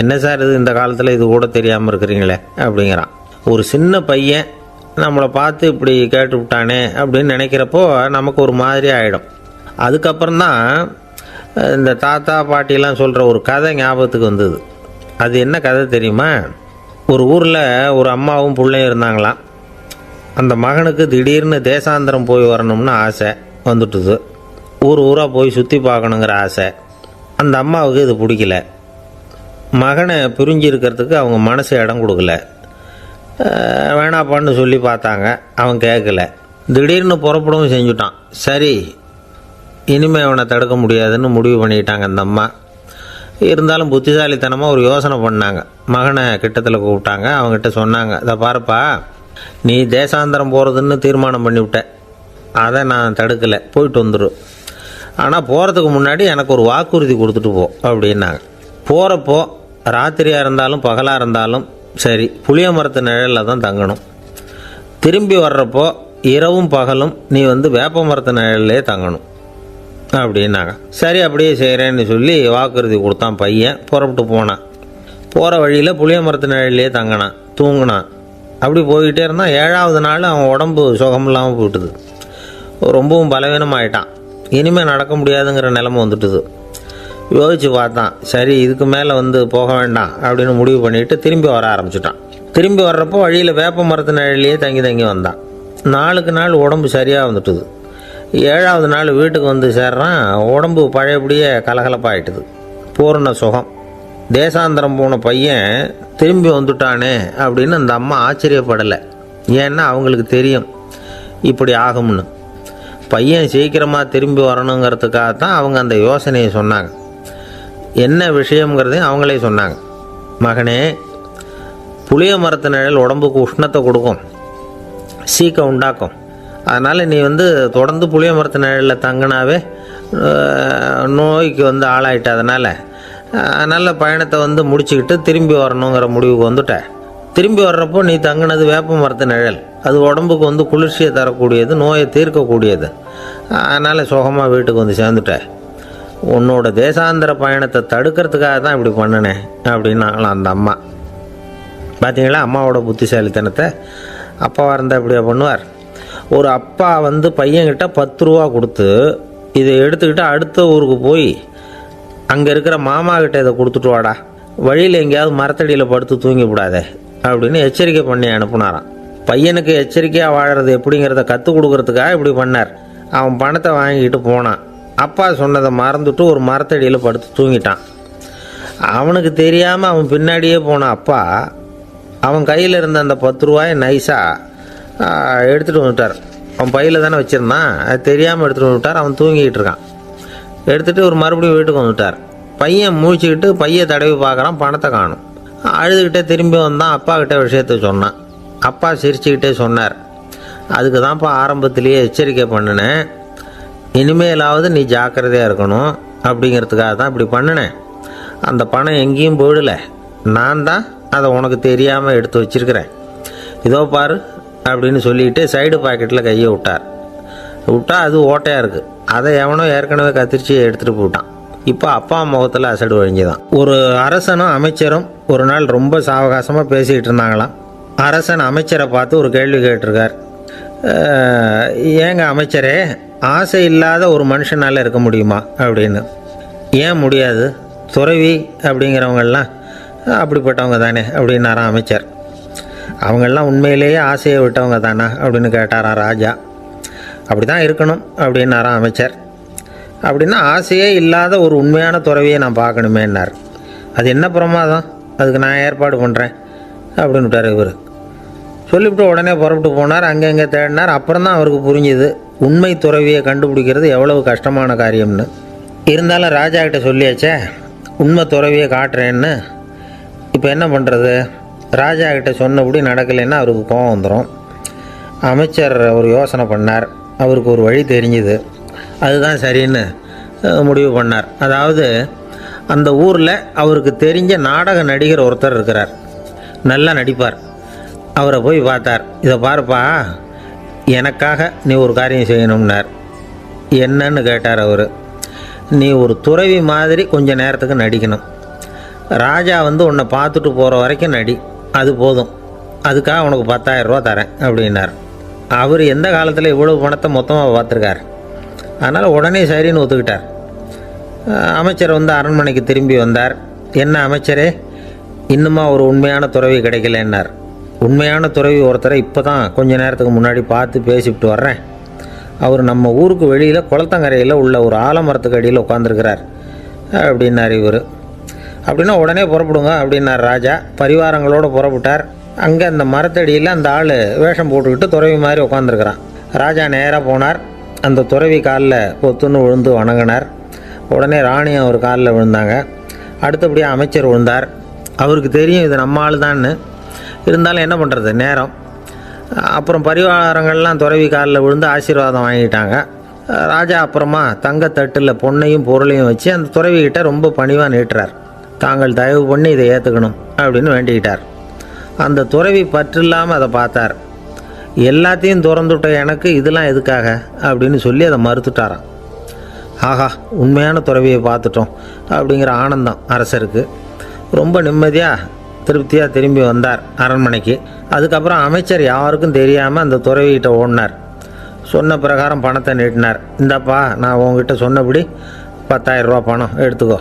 என்ன சார் இது, இந்த காலத்தில் இது கூட தெரியாமல் இருக்கிறீங்களே அப்படிங்கிறான். ஒரு சின்ன பையன் நம்மளை பார்த்து இப்படி கேட்டு விட்டானே அப்படின்னு நினைக்கிறப்போ நமக்கு ஒரு மாதிரி ஆகிடும். அதுக்கப்புறம்தான் இந்த தாத்தா பாட்டிலாம் சொல்கிற ஒரு கதை ஞாபகத்துக்கு வந்தது. அது என்ன கதை தெரியுமா? ஒரு ஊரில் ஒரு அம்மாவும் பிள்ளையும் இருந்தாங்களாம். அந்த மகனுக்கு திடீர்னு தேசாந்திரம் போய் வரணும்னு ஆசை வந்துட்டுது. ஊராக போய் சுற்றி பார்க்கணுங்கிற ஆசை. அந்த அம்மாவுக்கு இது பிடிக்கல. மகனை பிரிஞ்சு இருக்கிறதுக்கு அவங்க மனசு இடம் கொடுக்கல. வேணாப்பான்னு சொல்லி பார்த்தாங்க, அவன் கேட்கல. திடீர்னு புறப்படவும் செஞ்சுட்டான். சரி, இனிமேல் அவனை தடுக்க முடியாதுன்னு முடிவு பண்ணிட்டாங்க அந்த அம்மா. இருந்தாலும் புத்திசாலித்தனமாக ஒரு யோசனை பண்ணாங்க. மகனை கிட்டத்தில் கூப்பிட்டாங்க. அவங்ககிட்ட சொன்னாங்க, இதை பாருப்பா, நீ தேசாந்திரம் போகிறதுன்னு தீர்மானம் பண்ணிவிட்ட, அதை நான் தடுக்கலை, போயிட்டு வந்துடும். ஆனால் போகிறதுக்கு முன்னாடி எனக்கு ஒரு வாக்குறுதி கொடுத்துட்டு போ அப்படின்னாங்க. போகிறப்போ ராத்திரியாக இருந்தாலும் பகலாக இருந்தாலும் சரி, புளிய மரத்து நிழலில் தான் தங்கணும். திரும்பி வர்றப்போ இரவும் பகலும் நீ வேப்ப மரத்து நிழல்லே தங்கணும் அப்படின்னாங்க. சரி, அப்படியே செய்கிறேன்னு சொல்லி வாக்குறுதி கொடுத்தான் பையன். புறப்பட்டு போனான். போகிற வழியில் புளிய மரத்து நிழல்லே தங்கினான், தூங்கினான். அப்படி போய்கிட்டே இருந்தான். 7ஆவது நாள் அவன் உடம்பு சுகமில்லாமல் போயிட்டுது. ரொம்பவும் பலவீனமாயிட்டான். இனிமேல் நடக்க முடியாதுங்கிற நிலைமை வந்துட்டுது. யோசித்து பார்த்தான். சரி, இதுக்கு மேலே போக வேண்டாம் அப்படின்னு முடிவு பண்ணிவிட்டு திரும்பி வர ஆரம்பிச்சிட்டான். திரும்பி வர்றப்போ வழியில் வேப்ப மரத்து நிழலையே தங்கி தங்கி வந்தான். நாளுக்கு நாள் உடம்பு சரியாக வந்துட்டுது. 7ஆவது நாள் வீட்டுக்கு சேர்றான். உடம்பு பழையபடியே கலகலப்பாயிட்டுது. பூரண சுகம். தேசாந்திரம் போன பையன் திரும்பி வந்துட்டானே அப்படின்னு அந்த அம்மா ஆச்சரியப்படலை. ஏன்னா அவங்களுக்கு தெரியும் இப்படி ஆகும்னு. பையன் சீக்கிரமாக திரும்பி வரணுங்கிறதுக்காக தான் அவங்க அந்த யோசனையை சொன்னாங்க. என்ன விஷயங்கிறதையும் அவங்களே சொன்னாங்க. மகனே, புளிய மரத்து நிழல் உடம்புக்கு உஷ்ணத்தை கொடுக்கும், சீக்கம் உண்டாக்கும். அதனால் நீ தொடர்ந்து புளிய மரத்து நிழலில் தங்கினாவே நோய்க்கு ஆளாயிட்ட. அதனால் நல்ல பயணத்தை முடிச்சுக்கிட்டு திரும்பி வரணுங்கிற முடிவுக்கு வந்துட்ட. திரும்பி வர்றப்போ நீ தங்கினது வேப்ப மரத்து நிழல். அது உடம்புக்கு குளிர்ச்சியை தரக்கூடியது, நோயை தீர்க்கக்கூடியது. அதனால் சுகமாக வீட்டுக்கு சேர்ந்துட்ட. உன்னோட தேசாந்திர பயணத்தை தடுக்கிறதுக்காக தான் இப்படி பண்ணினேன் அப்படின்னாங்களாம் அந்த அம்மா. பார்த்தீங்களா அம்மாவோட புத்திசாலித்தனத்தை? அப்பாவாக இருந்தால் இப்படியா பண்ணுவார்? ஒரு அப்பா பையன்கிட்ட 10 ரூபா கொடுத்து இதை எடுத்துக்கிட்டு அடுத்த ஊருக்கு போய் அங்கே இருக்கிற மாமா கிட்ட இதை கொடுத்துட்டு வாடா, வழியில் எங்கேயாவது மரத்தடியில் படுத்து தூங்கி விடாதே அப்படின்னு எச்சரிக்கை பண்ணி அனுப்புனாராம். பையனுக்கு எச்சரிக்கையாக வாழறது எப்படிங்கிறத கற்றுக் கொடுக்கறதுக்காக இப்படி பண்ணார். அவன் பணத்தை வாங்கிட்டு போனான். அப்பா சொன்னதை மறந்துட்டு ஒரு மரத்தடியில் படுத்து தூங்கிட்டான். அவனுக்கு தெரியாமல் அவன் பின்னாடியே போன அப்பா அவன் கையில் இருந்த அந்த 10 ரூபாயை நைஸாக எடுத்துகிட்டு வந்துட்டார். அவன் பையில் தானே வச்சுருந்தான், அது தெரியாமல் எடுத்துகிட்டு வந்துட்டார். அவன் தூங்கிக்கிட்டு இருக்கான். எடுத்துகிட்டு ஒரு மறுபடியும் வீட்டுக்கு வந்துட்டார். பையன் முழிச்சுக்கிட்டு பையை தடவி பார்க்குறான், பணத்தை காணும். அழுதுகிட்டே திரும்பி வந்தான். அப்பா கிட்ட விஷயத்த சொன்னான். அப்பா சிரிச்சுக்கிட்டே சொன்னார், அதுக்கு தான்ப்பா ஆரம்பத்திலேயே எச்சரிக்கை பண்ணினேன், இனிமேலாவது நீ ஜாக்கிரதையாக இருக்கணும் அப்படிங்கிறதுக்காக தான் இப்படி பண்ணினேன். அந்த பணம் எங்கேயும் போயிடலை, நான் தான் அதை உனக்கு தெரியாமல் எடுத்து வச்சிருக்கிறேன். இதோ பாரு அப்படின்னு சொல்லிட்டு சைடு பாக்கெட்டில் கையை விட்டா அது ஓட்டையாக இருக்குது. அதை எவனோ ஏற்கனவே கத்திரிச்சு எடுத்துகிட்டு போட்டான். இப்போ அப்பா முகத்தில் அசடு வழிஞ்சுதான். ஒரு அரசனும் அமைச்சரும் ஒரு நாள் ரொம்ப சாவகாசமாக பேசிக்கிட்டு இருந்தாங்களாம். அரசன் அமைச்சரை பார்த்து ஒரு கேள்வி கேட்டிருக்கார். ஏங்க அமைச்சரே, ஆசை இல்லாத ஒரு மனுஷனால் இருக்க முடியுமா அப்படின்னு. ஏன் முடியாது, துறவி அப்படிங்கிறவங்கெல்லாம் அப்படிப்பட்டவங்க தானே அப்படின்னாராம் அமைச்சர். அவங்கெல்லாம் உண்மையிலேயே ஆசையை விட்டவங்க தானா அப்படின்னு கேட்டாராம் ராஜா. அப்படி தான் இருக்கணும் அப்படின்னாராம் அமைச்சர். அப்படின்னா ஆசையே இல்லாத ஒரு உண்மையான துறவியை நான் பார்க்கணுமேன்னார். அது என்ன பிரமாதம், அதுக்கு நான் ஏற்பாடு பண்ணுறேன் அப்படின்னு விட்டார் இவர். சொல்லிவிட்டு உடனே புறப்பட்டு போனார். அங்கே தேடினார். அப்புறம் தான் அவருக்கு புரிஞ்சுது உண்மை துறவியை கண்டுபிடிக்கிறது எவ்வளவு கஷ்டமான காரியம்னு. இருந்தாலும் ராஜா கிட்ட சொல்லியாச்சே உண்மை துறவியை காட்டுறேன்னு. இப்போ என்ன பண்ணுறது? ராஜா கிட்ட சொன்னபடி நடக்கலைன்னா அவருக்கு கோபம் வந்துடும். அமைச்சர் ஒரு யோசனை பண்ணார். அவருக்கு ஒரு வழி தெரிஞ்சுது. அதுதான் சரின்னு முடிவு பண்ணார். அதாவது அந்த ஊரில் அவருக்கு தெரிஞ்ச நாடக நடிகர் ஒருத்தர் இருக்கிறார், நல்லா நடிப்பார். அவரை போய் பார்த்தார். இதை பாருப்பா, எனக்காக நீ ஒரு காரியம் செய்யணும்னார். என்னன்னு கேட்டார் அவர். நீ ஒரு துறவி மாதிரி கொஞ்ச நேரத்துக்கு நடிக்கணும். ராஜா உன்னை பார்த்துட்டு போகிற வரைக்கும் நடி, அது போதும். அதுக்காக உனக்கு 10,000 ரூபா தரேன் அப்படின்னார். அவர் எந்த காலத்தில் இவ்வளவு பணத்தை மொத்தமாக பார்த்துருக்கார். அதனால் உடனே சரின்னு ஒத்துக்கிட்டார். அமைச்சர் அரண்மனைக்கு திரும்பி வந்தார். என்ன அமைச்சரே, இன்னுமா ஒரு உண்மையான துறவி கிடைக்கலன்னார். உண்மையான துறவி ஒருத்தரை இப்போ தான் கொஞ்ச நேரத்துக்கு முன்னாடி பார்த்து பேசிவிட்டு வர்றேன். அவர் நம்ம ஊருக்கு வெளியில் குளத்தங்கரையில் உள்ள ஒரு ஆலமரத்துக்கு அடியில் உட்காந்துருக்கிறார் அப்படின்னார் இவர். அப்படின்னா உடனே புறப்படுங்க அப்படின்னார் ராஜா. பரிவாரங்களோடு புறப்பட்டார். அங்கே அந்த மரத்தடியில் அந்த ஆள் வேஷம் போட்டுக்கிட்டு துறவி மாதிரி உட்காந்துருக்கிறான். ராஜா நேராக போனார். அந்த துறவி காலில் பொத்துன்னு விழுந்து வணங்கினார். உடனே ராணியும் அவர் காலில் விழுந்தாங்க. அடுத்தபடியாக அமைச்சர் விழுந்தார். அவருக்கு தெரியும் இது நம்ம ஆள் தான்னு. இருந்தாலும் என்ன பண்ணுறது, நேரம். அப்புறம் பரிவாரங்கள்லாம் துறவி காலில் விழுந்து ஆசீர்வாதம் வாங்கிட்டாங்க. ராஜா அப்புறமா தங்கத்தட்டில் பொண்ணையும் பொருளையும் வச்சு அந்த துறவிக்கிட்ட ரொம்ப பணிவாக நீட்டுறார். தாங்கள் தயவு பண்ணி இதை ஏற்றுக்கணும் அப்படின்னு வேண்டிக்கிட்டார். அந்த துறவி பற்றில்லாமல் அதை பார்த்தார். எல்லாத்தையும் திறந்துவிட்ட எனக்கு இதெல்லாம் எதுக்காக அப்படின்னு சொல்லி அதை மறுத்துட்டாராம். ஆஹா, உண்மையான துறவியை பார்த்துட்டோம் அப்படிங்கிற ஆனந்தம் அரசருக்கு. ரொம்ப நிம்மதியாக திருப்தியாக திரும்பி வந்தார் அரண்மனைக்கு. அதுக்கப்புறம் அமைச்சர் யாருக்கும் தெரியாமல் அந்த துறவிகிட்ட ஓடினார். சொன்ன பிரகாரம் பணத்தை நீட்டினார். இந்தாப்பா, நான் உங்ககிட்ட சொன்னபடி 10,000 ரூபா பணம் எடுத்துக்கோ.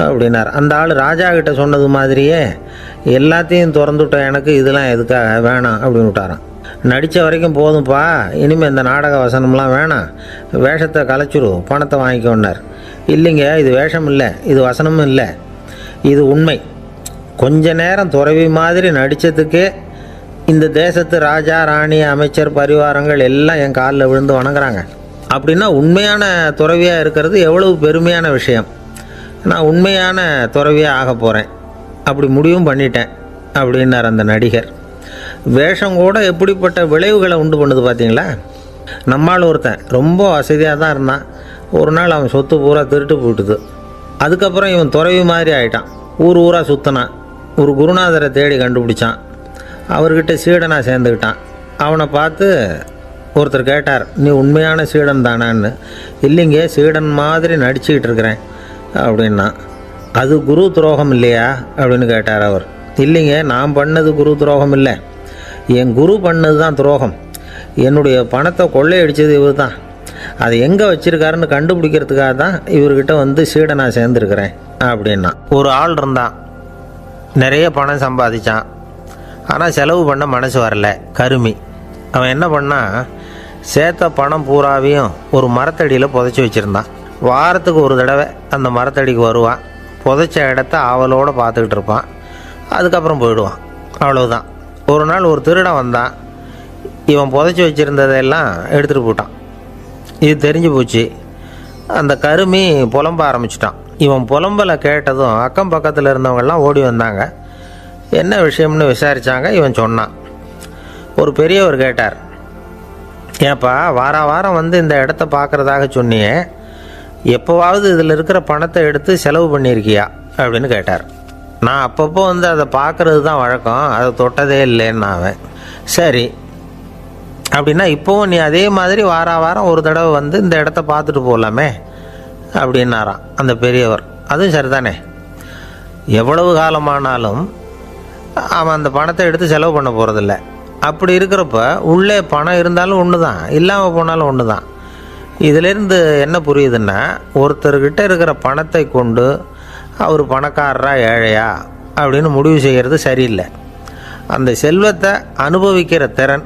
அப்படின்னார். அந்த ஆள் ராஜா கிட்ட சொன்னது மாதிரியே எல்லாத்தையும் திறந்துவிட்டேன், எனக்கு இதெல்லாம் எதுக்காக வேணாம் அப்படின்னு விட்டாரான். நடித்த வரைக்கும் போதும்ப்பா, இனிமேல் இந்த நாடக வசனம்லாம் வேணாம், வேஷத்தை கலைச்சிரு, பணத்தை வாங்கிக்கோன்னார். இல்லைங்க, இது வேஷம் இல்லை, இது வசனமும் இல்லை, இது உண்மை. கொஞ்ச நேரம் துறவி மாதிரி நடித்ததுக்கே இந்த தேசத்து ராஜா ராணி அமைச்சர் பரிவாரங்கள் எல்லாம் என் காலில் விழுந்து வணங்குறாங்க. அப்படின்னா உண்மையான துறவியாக இருக்கிறது எவ்வளவு பெருமையான விஷயம். நான் உண்மையான துறவியாக ஆக போகிறேன், அப்படி முடிவும் பண்ணிட்டேன் அப்படின்னார் அந்த நடிகர். வேஷம் கூட எப்படிப்பட்ட விளைவுகளை உண்டு பண்ணுது பார்த்தீங்களா. நம்மால் ஒருத்தன் ரொம்ப வசதியாக தான் இருந்தான், ஒரு நாள் அவன் சொத்து பூரா திருட்டு போயிட்டுது. அதுக்கப்புறம் இவன் துறவி மாதிரி ஆகிட்டான், ஊர் ஊராக சுற்றினான், ஒரு குருநாதரை தேடி கண்டுபிடிச்சான், அவர்கிட்ட சீடனாக சேர்ந்துக்கிட்டான். அவனை பார்த்து ஒருத்தர் கேட்டார், நீ உண்மையான சீடன் தானான்னு. இல்லைங்க, சீடன் மாதிரி நடிச்சுக்கிட்டு இருக்கிறேன் அப்படின்னா. அது குரு துரோகம் இல்லையா அப்படின்னு கேட்டார் அவர். இல்லைங்க, நான் பண்ணது குரு துரோகம் இல்லை, என் குரு பண்ணது தான் துரோகம். என்னுடைய பணத்தை கொள்ளையடித்தது இவர் தான், அதை எங்கே வச்சுருக்காருன்னு கண்டுபிடிக்கிறதுக்காக தான் இவர்கிட்ட வந்து சீடனாக சேர்ந்துருக்கிறேன் அப்படின்னா. ஒரு ஆள் இருந்தான், நிறைய பணம் சம்பாதிச்சான், ஆனால் செலவு பண்ண மனசு வரல, கருமி. அவன் என்ன பண்ணான், சேர்த்த பணம் பூராவையும் ஒரு மரத்தடியில் புதைச்சி வச்சுருந்தான். வாரத்துக்கு ஒரு தடவை அந்த மரத்தடிக்கு வருவான், புதைச்ச இடத்த ஆவலோடு பார்த்துக்கிட்டு இருப்பான், அதுக்கப்புறம் போயிடுவான், அவ்வளவுதான். ஒரு நாள் ஒரு திருடன் வந்தான், இவன் புதைச்சி வச்சுருந்ததெல்லாம் எடுத்துகிட்டு போட்டான். இது தெரிஞ்சு போச்சு. அந்த கருமி புலம்ப ஆரம்பிச்சிட்டான். இவன் புலம்பலை கேட்டதும் அக்கம் பக்கத்தில் இருந்தவங்கெல்லாம் ஓடி வந்தாங்க. என்ன விஷயம்னு விசாரித்தாங்க. இவன் சொன்னான். ஒரு பெரியவர் கேட்டார், ஏப்பா வாரம் வந்து இந்த இடத்த பார்க்குறதாக சொன்னியே, எப்போவாவது இதில் இருக்கிற பணத்தை எடுத்து செலவு பண்ணியிருக்கியா அப்படின்னு கேட்டார். நான் அப்பப்போ வந்து அதை பார்க்குறது தான் வழக்கம், அதை தொட்டதே இல்லைன்னு அவன். சரி, அப்படின்னா இப்போவும் நீ அதே மாதிரி வாரம் ஒரு தடவை வந்து இந்த இடத்த பார்த்துட்டு போகலாமே அப்படின்னாராம் அந்த பெரியவர். அதுவும் சரிதானே, எவ்வளவு காலமானாலும் அவன் அந்த பணத்தை எடுத்து செலவு பண்ண போகிறதில்ல. அப்படி இருக்கிறப்ப உள்ளே பணம் இருந்தாலும் ஒன்று தான், இல்லாமல் போனாலும் ஒன்று தான். இதிலேருந்து என்ன புரியுதுன்னா, ஒருத்தர்கிட்ட இருக்கிற பணத்தை கொண்டு அவர் பணக்காரரா ஏழையா அப்படின்னு முடிவு செய்கிறது சரியில்லை. அந்த செல்வத்தை அனுபவிக்கிற திறன்,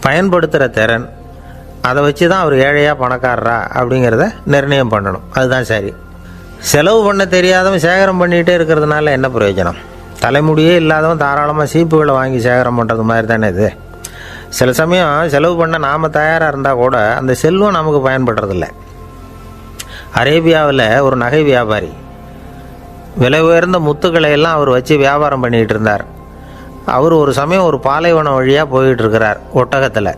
பயன்படுத்துகிற திறன், அதை வச்சு தான் அவர் ஏழையா பணக்காரரா அப்படிங்கிறத நிர்ணயம் பண்ணணும். அதுதான் சரி. செலவு பண்ண தெரியாதவன் சேகரம் பண்ணிகிட்டே இருக்கிறதுனால என்ன பிரயோஜனம்? தலைமுடியே இல்லாதவன் தாராளமாக சீப்புகளை வாங்கி சேகரம் பண்ணுறது மாதிரி தானே இது. சில சமயம் செலவு பண்ண நாம் தயாராக இருந்தால் கூட அந்த செல்வம் நமக்கு பயன்படுறதில்ல. அரேபியாவில் ஒரு நகை வியாபாரி விலை உயர்ந்த முத்துக்களை எல்லாம் அவர் வச்சு வியாபாரம் பண்ணிகிட்டு இருந்தார். அவர் ஒரு சமயம் ஒரு பாலைவனம் வழியாக போயிட்டு இருக்கிறார் ஒட்டகத்தில்.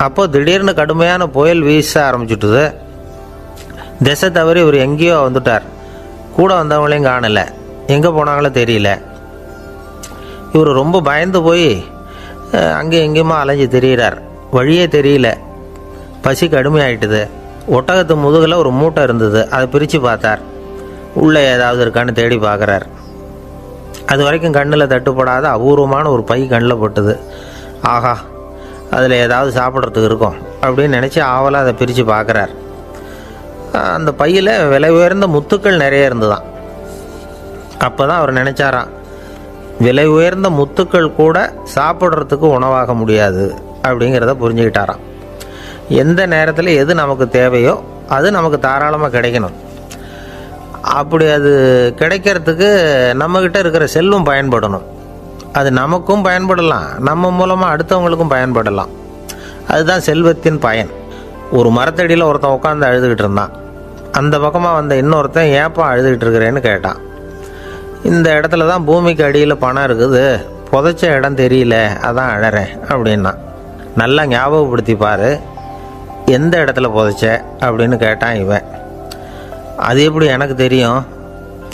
அப்போது திடீர்னு கடுமையான புயல் வீச ஆரம்பிச்சுட்டுது. திசை தவறி இவர் எங்கேயோ வந்துட்டார். கூட வந்தவங்களையும் காணலை, எங்கே போனாங்களோ தெரியல. இவர் ரொம்ப பயந்து போய் அங்கே எங்கேயுமா அலைஞ்சு திரியிறார். வழியே தெரியல, பசி கடுமையாயிட்டுது. ஒட்டகத்து முதுகில் ஒரு மூட்டை இருந்தது, அதை பிரித்து பார்த்தார். உள்ளே ஏதாவது இருக்கான்னு தேடி பார்க்குறார். அது வரைக்கும் கண்ணில் தட்டுப்படாத அபூர்வமான ஒரு பை கண்ணில் பட்டுது. ஆஹா, அதில் ஏதாவது சாப்பிட்றதுக்கு இருக்கும் அப்படின்னு நினச்சி ஆவலாக அதை பிரித்து பார்க்குறார். அந்த பையில் விலை உயர்ந்த முத்துக்கள் நிறைய இருந்துதான். அப்போ தான் அவர் நினச்சாராம், விலை உயர்ந்த முத்துக்கள் கூட சாப்பிட்றதுக்கு உணவாக முடியாது அப்படிங்கிறத புரிஞ்சுக்கிட்டாராம். எந்த நேரத்தில் எது நமக்கு தேவையோ அது நமக்கு தாராளமாக கிடைக்கணும். அப்படி அது கிடைக்கிறதுக்கு நம்மக்கிட்ட இருக்கிற செல்வம் பயன்படணும். அது நமக்கும் பயன்படலாம், நம்ம மூலமாக அடுத்தவங்களுக்கும் பயன்படலாம். அதுதான் செல்வத்தின் பயன். ஒரு மரத்தடியில் ஒருத்தன் உட்காந்து அழுதுகிட்டு இருந்தான். அந்த பக்கமாக வந்த இன்னொருத்தன், ஏப்பா அழுதுகிட்டு இருக்கிறேன்னு கேட்டான். இந்த இடத்துல தான் பூமிக்கு அடியில் பணம் இருக்குது, புதைச்ச இடம் தெரியல, அதான் அழறேன் அப்படின்னா. நல்லா ஞாபகப்படுத்தி பாரு, எந்த இடத்துல புதைச்ச அப்படின்னு கேட்டான் இவன். அது எப்படி எனக்கு தெரியும்,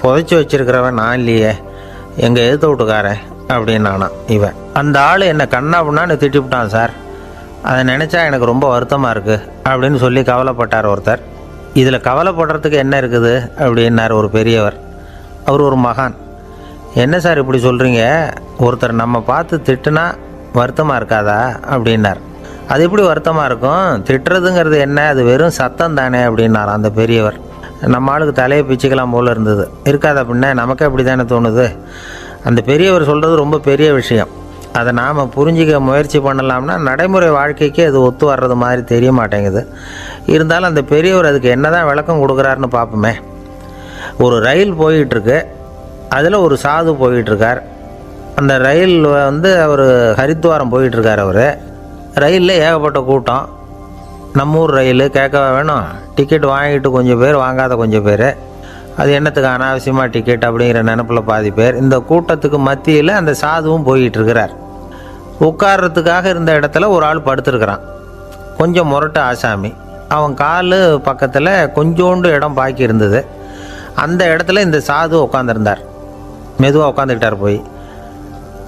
புதைச்சி வச்சிருக்கிறவன் நான் இல்லையே, எங்கள் எதிர்த்த வீட்டுக்காரன் அப்படின்னானா இவன். அந்த ஆள் என்னை கண்ணாப்புண்ணான்னு திட்டிவிட்டான் சார், அதை நினச்சா எனக்கு ரொம்ப வருத்தமாக இருக்குது அப்படின்னு சொல்லி கவலைப்பட்டார் ஒருத்தர். இதில் கவலைப்படுறதுக்கு என்ன இருக்குது அப்படின்னார் ஒரு பெரியவர். அவர் ஒரு மகான். என்ன சார் இப்படி சொல்கிறீங்க, ஒருத்தர் நம்ம பார்த்து திட்டுனா வருத்தமாக இருக்காதா அப்படின்னார். அது எப்படி வருத்தமாக இருக்கும், திட்டுறதுங்கிறது என்ன, அது வெறும் சத்தம் தானே அப்படின்னார் அந்த பெரியவர். நம்ம ஆளுக்கு தலையை பிச்சுக்கலாம் போல் இருந்தது. இருக்காத அப்படின்னா நமக்கே அப்படி தானே தோணுது. அந்த பெரியவர் சொல்கிறது ரொம்ப பெரிய விஷயம். அதை நாம் புரிஞ்சிக்க முயற்சி பண்ணலாம்னா நடைமுறை வாழ்க்கைக்கு அது ஒத்து வர்றது மாதிரி தெரிய மாட்டேங்குது. இருந்தாலும் அந்த பெரியவர் அதுக்கு என்ன தான் விளக்கம் கொடுக்குறாருன்னு பார்ப்போமே. ஒரு ரயில் போயிட்டுருக்கு, அதில் ஒரு சாது போயிட்டுருக்கார். அந்த ரயில் அவர் ஹரித்வாரம் போயிட்டுருக்கார். அவர் ரயிலில் ஏகப்பட்ட கூட்டம். நம்ம ஊர் ரயில் கேட்கவா வேணும்? டிக்கெட் வாங்கிட்டு கொஞ்சம் பேர், வாங்காத கொஞ்சம் பேர். அது என்னத்துக்கு அனாவசியமாக டிக்கெட் அப்படிங்கிற நினப்பில் பாதி பேர். இந்த கூட்டத்துக்கு மத்தியில் அந்த சாதுவும் போயிட்டுருக்கிறார். உட்கார்றதுக்காக இருந்த இடத்துல ஒரு ஆள் படுத்துருக்கிறான். கொஞ்சம் முரட்டு ஆசாமி. அவன் கால் பக்கத்தில் கொஞ்சோண்டு இடம் பாக்கி இருந்தது. அந்த இடத்துல இந்த சாது உட்காந்துருந்தார். மெதுவாக உட்காந்துக்கிட்டார் போய்.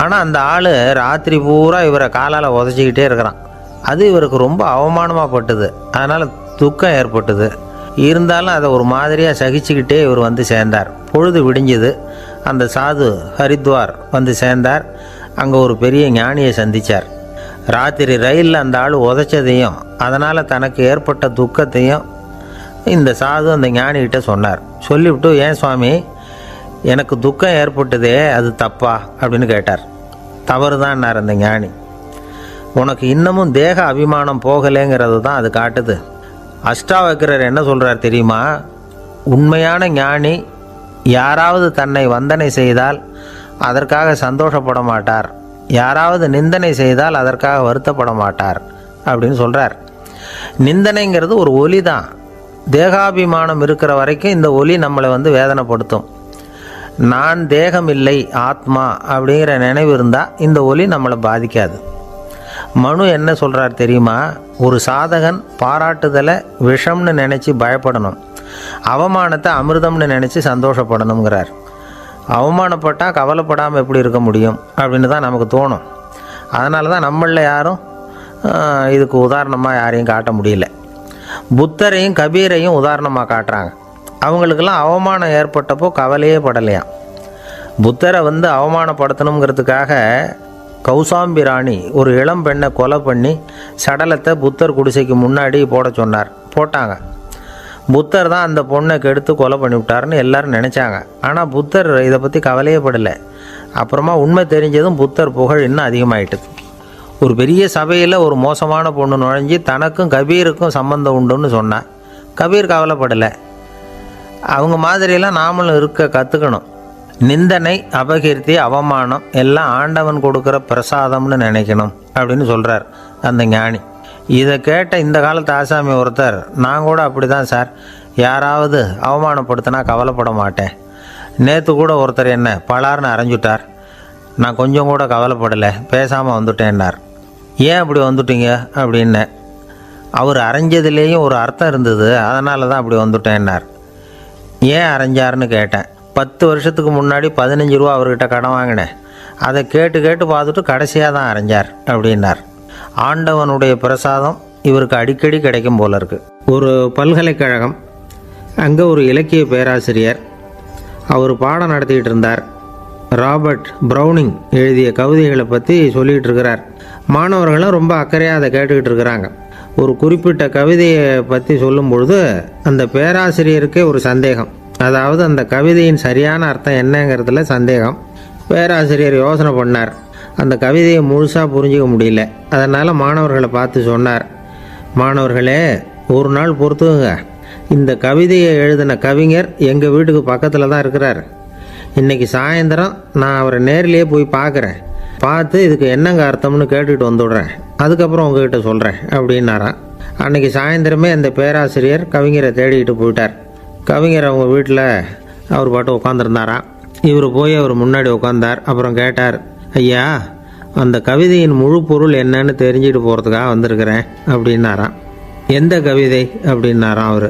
ஆனால் அந்த ஆள் ராத்திரி பூரா இவரை காலால் உதச்சிக்கிட்டே இருக்கிறான். அது இவருக்கு ரொம்ப அவமானமாக பட்டுது. அதனால் துக்கம் ஏற்பட்டுது. இருந்தாலும் அதை ஒரு மாதிரியாக சகிச்சுக்கிட்டே இவர் வந்து சேர்ந்தார். பொழுது விடிஞ்சுது. அந்த சாது ஹரித்வார் வந்து சேர்ந்தார். அங்கே ஒரு பெரிய ஞானியை சந்தித்தார். ராத்திரி ரயிலில் அந்த ஆள் உதைச்சதையும் அதனால் தனக்கு ஏற்பட்ட துக்கத்தையும் இந்த சாது அந்த ஞானிகிட்ட சொன்னார். சொல்லிவிட்டு, ஏன் சுவாமி, எனக்கு துக்கம் ஏற்பட்டதே அது தப்பா அப்படின்னு கேட்டார். தவறு தான்னார் அந்த ஞானி. உனக்கு இன்னமும் தேக அபிமானம் போகலைங்கிறது தான் அது காட்டுது. அஷ்டாவக்கிரர் என்ன சொல்கிறார் தெரியுமா? உண்மையான ஞானி யாராவது தன்னை வந்தனை செய்தால் அதற்காக சந்தோஷப்பட மாட்டார், யாராவது நிந்தனை செய்தால் அதற்காக வருத்தப்பட மாட்டார் அப்படின்னு சொல்கிறார். நிந்தனைங்கிறது ஒரு ஒலி தான். தேகாபிமானம் இருக்கிற வரைக்கும் இந்த ஒலி நம்மளை வேதனைப்படுத்தும். நான் தேகம் இல்லை, ஆத்மா அப்படிங்கிற நினைவு இருந்தால் இந்த ஒலி நம்மளை பாதிக்காது. மனு என்ன சொல்கிறார் தெரியுமா? ஒரு சாதகன் பாராட்டுதலை விஷம்னு நினச்சி பயப்படணும், அவமானத்தை அமிர்தம்னு நினச்சி சந்தோஷப்படணுங்கிறார். அவமானப்பட்டால் கவலைப்படாமல் எப்படி இருக்க முடியும் அப்படின்னு தான் நமக்கு தோணும். அதனால தான் நம்மளில் யாரும் இதுக்கு உதாரணமாக யாரையும் காட்ட முடியல. புத்தரையும் கபீரையும் உதாரணமாக காட்டுறாங்க. அவங்களுக்கெல்லாம் அவமானம் ஏற்பட்டப்போ கவலையே படலையாம். புத்தரை அவமானப்படுத்தணுங்கிறதுக்காக கௌசாம்பி ராணி ஒரு இளம் பெண்ணை கொலை பண்ணி சடலத்தை புத்தர் குடிசைக்கு முன்னாடி போட சொன்னார். போட்டாங்க. புத்தர் தான் அந்த பொண்ணை கெடுத்து கொலை பண்ணிவிட்டார்னு எல்லாரும் நினச்சாங்க. ஆனால் புத்தர் இதை பற்றி கவலையே படலை. அப்புறமா உண்மை தெரிஞ்சதும் புத்தர் புகழ் இன்னும் அதிகமாயிட்டுது. ஒரு பெரிய சபையில் ஒரு மோசமான பொண்ணு நுழைஞ்சி தனக்கும் கபீருக்கும் சம்பந்தம் உண்டுன்னு சொன்னான். கபீர் கவலைப்படலை. அவங்க மாதிரியெல்லாம் நாமளும் இருக்க கற்றுக்கணும். நிந்தனை, அபகீர்த்தி, அவமானம் எல்லாம் ஆண்டவன் கொடுக்குற பிரசாதம்னு நினைக்கணும் அப்படின்னு சொல்கிறார் அந்த ஞானி. இதை கேட்ட இந்த காலத்து ஆசாமி ஒருத்தர், நான் கூட அப்படி தான் சார், யாராவது அவமானப்படுத்தினா கவலைப்பட மாட்டேன். நேற்று கூட ஒருத்தர் என்ன பலார்னு அரைஞ்சுட்டார், நான் கொஞ்சம் கூட கவலைப்படலை, பேசாமல் வந்துட்டேன்னார். ஏன் அப்படி வந்துட்டீங்க அப்படின்னு. அவர் அரைஞ்சதுலேயும் ஒரு அர்த்தம் இருந்தது, அதனால தான் அப்படி வந்துட்டேன்னார். ஏன் அரைஞ்சாருன்னு கேட்டேன். 10 வருஷத்துக்கு முன்னாடி 15 ரூபா அவர்கிட்ட கடன் வாங்கினேன், அதை கேட்டு கேட்டு பார்த்துட்டு கடைசியாக தான் அரைஞ்சார் அப்படின்னார். ஆண்டவனுடைய பிரசாதம் இவருக்கு அடிக்கடி கிடைக்கும் போல இருக்கு. ஒரு பல்கலைக்கழகம், அங்கே ஒரு இலக்கிய பேராசிரியர், அவர் பாடம் நடத்திக்கிட்டு இருந்தார். ராபர்ட் ப்ரௌனிங் எழுதிய கவிதைகளை பற்றி சொல்லிகிட்டு இருக்கிறார். மாணவர்களும் ரொம்ப அக்கறையாக அதை கேட்டுக்கிட்டு இருக்கிறாங்க. ஒரு குறிப்பிட்ட கவிதையை பற்றி சொல்லும் பொழுது அந்த பேராசிரியருக்கே ஒரு சந்தேகம். அதாவது அந்த கவிதையின் சரியான அர்த்தம் என்னங்கிறதுல சந்தேகம். பேராசிரியர் யோசனை பண்ணார். அந்த கவிதையை முழுசாக புரிஞ்சிக்க முடியல. அதனால் மாணவர்களை பார்த்து சொன்னார், மாணவர்களே, ஒரு நாள் பொறுத்துங்க, இந்த கவிதையை எழுதின கவிஞர் எங்கள் வீட்டுக்கு பக்கத்தில் தான் இருக்கிறார். இன்றைக்கி சாயந்தரம் நான் அவரை நேரிலேயே போய் பார்க்குறேன், பார்த்து இதுக்கு என்னங்க அர்த்தம்னு கேட்டுக்கிட்டு வந்துவிடுறேன், அதுக்கப்புறம் உங்ககிட்ட சொல்கிறேன் அப்படின்னாராம். அன்றைக்கி சாயந்தரமே அந்த பேராசிரியர் கவிஞரை தேடிக்கிட்டு போயிட்டார். கவிஞர் அவங்க வீட்டில் அவர் பாட்டு உட்காந்துருந்தாராம். இவர் போய் அவர் முன்னாடி உட்காந்தார். அப்புறம் கேட்டார், ஐயா, அந்த கவிதையின் முழு பொருள் என்னன்னு தெரிஞ்சுட்டு போகிறதுக்காக வந்திருக்கிறேன் அப்படின்னாராம். எந்த கவிதை அப்படின்னாராம் அவர்.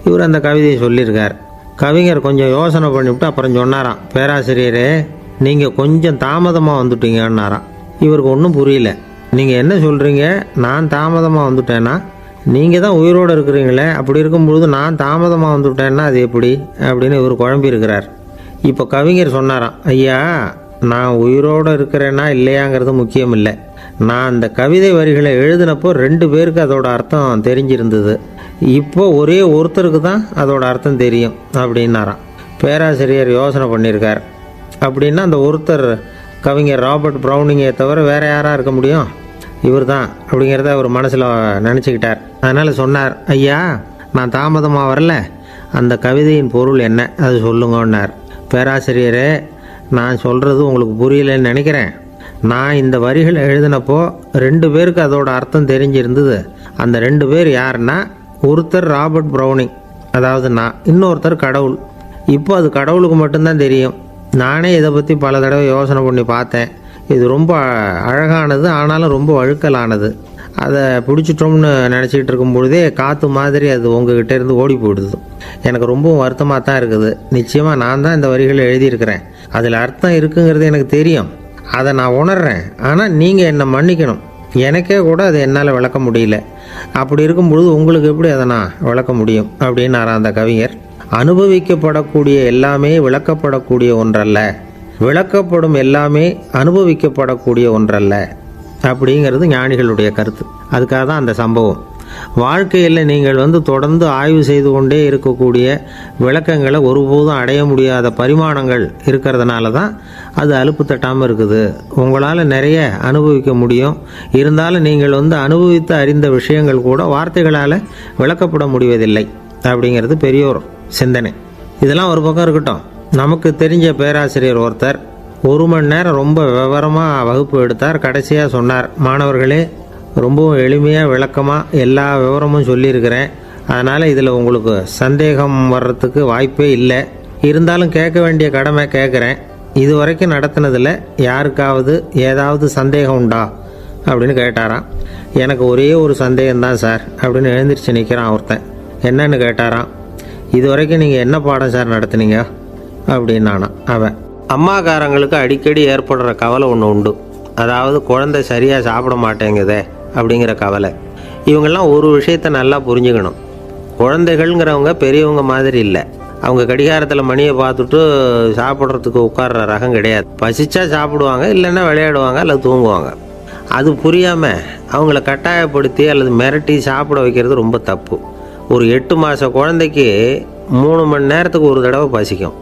இவர் அந்த கவிதையை சொல்லியிருக்கார். கவிஞர் கொஞ்சம் யோசனை பண்ணிவிட்டு அப்புறம் சொன்னாராம், பேராசிரியரே, நீங்கள் கொஞ்சம் தாமதமாக வந்துட்டீங்கன்னாராம். இவருக்கு ஒன்றும் புரியல. நீங்கள் என்ன சொல்கிறீங்க? நான் தாமதமாக வந்துட்டேன்னா? நீங்கள் தான் உயிரோடு இருக்கிறீங்களே, அப்படி இருக்கும்பொழுது நான் தாமதமாக வந்துவிட்டேன்னா அது எப்படி அப்படின்னு இவர் குழம்பியிருக்கிறார். இப்போ கவிஞர் சொன்னாராம், ஐயா, நான் உயிரோடு இருக்கிறேன்னா இல்லையாங்கிறது முக்கியம் இல்லை. நான் அந்த கவிதை வரிகளை எழுதினப்போ 2 பேருக்கு அதோட அர்த்தம் தெரிஞ்சிருந்தது. இப்போ ஒரே ஒருத்தருக்கு தான் அதோட அர்த்தம் தெரியும் அப்படின்னாராம். பேராசிரியர் யோசனை பண்ணியிருக்கார். அப்படின்னா அந்த ஒருத்தர் கவிஞர் ராபர்ட் ப்ரௌனிங்கை தவிர வேறு யாராக இருக்க முடியும்? இவர் தான் அப்படிங்கிறத அவர் மனசில் நினச்சிக்கிட்டார். அதனால் சொன்னார், ஐயா நான் தாமதமாக வரல, அந்த கவிதையின் பொருள் என்ன அது சொல்லுங்கன்னார். பேராசிரியரே, நான் சொல்கிறது உங்களுக்கு புரியலைன்னு நினைக்கிறேன். நான் இந்த வரிகளை எழுதினப்போ 2 பேருக்கு அதோட அர்த்தம் தெரிஞ்சிருந்தது. அந்த 2 பேர் யாருன்னா, ஒருத்தர் ராபர்ட் ப்ரௌனிங், அதாவது நான், இன்னொருத்தர் கடவுள். இப்போ அது கடவுளுக்கு மட்டும்தான் தெரியும். நானே இதை பற்றி பல தடவை யோசனை பண்ணி பார்த்தேன். இது ரொம்ப அழகானது, ஆனாலும் ரொம்ப வழுக்கலானது. அதை பிடிச்சிட்டோம்னு நினச்சிக்கிட்டு இருக்கும் பொழுதே காற்று மாதிரி அது உங்ககிட்ட இருந்து ஓடி போயிடுது. எனக்கு ரொம்பவும் வருத்தமாக தான் இருக்குது. நிச்சயமாக நான் தான் இந்த வரிகளை எழுதியிருக்கிறேன். அதில் அர்த்தம் இருக்குங்கிறது எனக்கு தெரியும், அதை நான் உணர்றேன். ஆனால் நீங்கள் என்னை மன்னிக்கணும். எனக்கே கூட அதை என்னால் விளக்க முடியல. அப்படி இருக்கும் பொழுது உங்களுக்கு எப்படி அதை நான் விளக்க முடியும் அப்படின்னாரா அந்த கவிஞர். அனுபவிக்கப்படக்கூடிய எல்லாமே விளக்கப்படக்கூடிய ஒன்றல்ல, விளக்கப்படும் எல்லாமே அனுபவிக்கப்படக்கூடிய ஒன்றல்ல அப்படிங்கிறது ஞானிகளுடைய கருத்து. அதுக்காக தான் அந்த சம்பவம். வாழ்க்கையில் நீங்கள் தொடர்ந்து ஆய்வு செய்து கொண்டே இருக்கக்கூடிய விளக்கங்களை ஒருபோதும் அடைய முடியாத பரிமாணங்கள் இருக்கிறதுனால தான் அது அலுப்பு தட்டாமல் இருக்குது. உங்களால் நிறைய அனுபவிக்க முடியும், இருந்தாலும் நீங்கள் அனுபவித்து அறிந்த விஷயங்கள் கூட வார்த்தைகளால் விளக்கப்பட முடிவதில்லை அப்படிங்கிறது பெரியோர் சிந்தனை. இதெல்லாம் ஒரு பக்கம் இருக்கட்டும். நமக்கு தெரிஞ்ச பேராசிரியர் ஒருத்தர் 1 மணி நேரம் ரொம்ப விவரமாக வகுப்பு எடுத்தார். கடைசியாக சொன்னார், மாணவர்களே, ரொம்பவும் எளிமையாக விளக்கமாக எல்லா விவரமும் சொல்லியிருக்கிறேன். அதனால் இதில் உங்களுக்கு சந்தேகம் வர்றதுக்கு வாய்ப்பே இல்லை. இருந்தாலும் கேட்க வேண்டிய கடமை கேட்குறேன். இது வரைக்கும் நடத்தினதில் யாருக்காவது ஏதாவது சந்தேகம் உண்டா அப்படின்னு கேட்டாராம். எனக்கு ஒரே ஒரு சந்தேகம்தான் சார் அப்படின்னு எழுந்திரிச்சு நிற்கிறான் ஒருத்தன். என்னன்னு கேட்டாராம். இது வரைக்கும் நீங்கள் என்ன பாடம் சார் நடத்துனீங்க அப்படின்னானா அவன். அம்மாக்காரங்களுக்கு அடிக்கடி ஏற்படுற கவலை ஒன்று உண்டு. அதாவது குழந்தை சரியாக சாப்பிட மாட்டேங்குதே அப்படிங்கிற கவலை. இவங்கெல்லாம் ஒரு விஷயத்தை நல்லா புரிஞ்சுக்கணும். குழந்தைகள்ங்கிறவங்க பெரியவங்க மாதிரி இல்லை. அவங்க கடிகாரத்தில் மணியை பார்த்துட்டு சாப்பிட்றதுக்கு உட்கார்ற ரகம் கிடையாது. பசிச்சா சாப்பிடுவாங்க, இல்லைன்னா விளையாடுவாங்க அல்லது தூங்குவாங்க. அது புரியாமல் அவங்கள கட்டாயப்படுத்தி அல்லது மிரட்டி சாப்பிட வைக்கிறது ரொம்ப தப்பு. ஒரு 8 மாத குழந்தைக்கு 3 மணி நேரத்துக்கு ஒரு தடவை பசிக்கும்.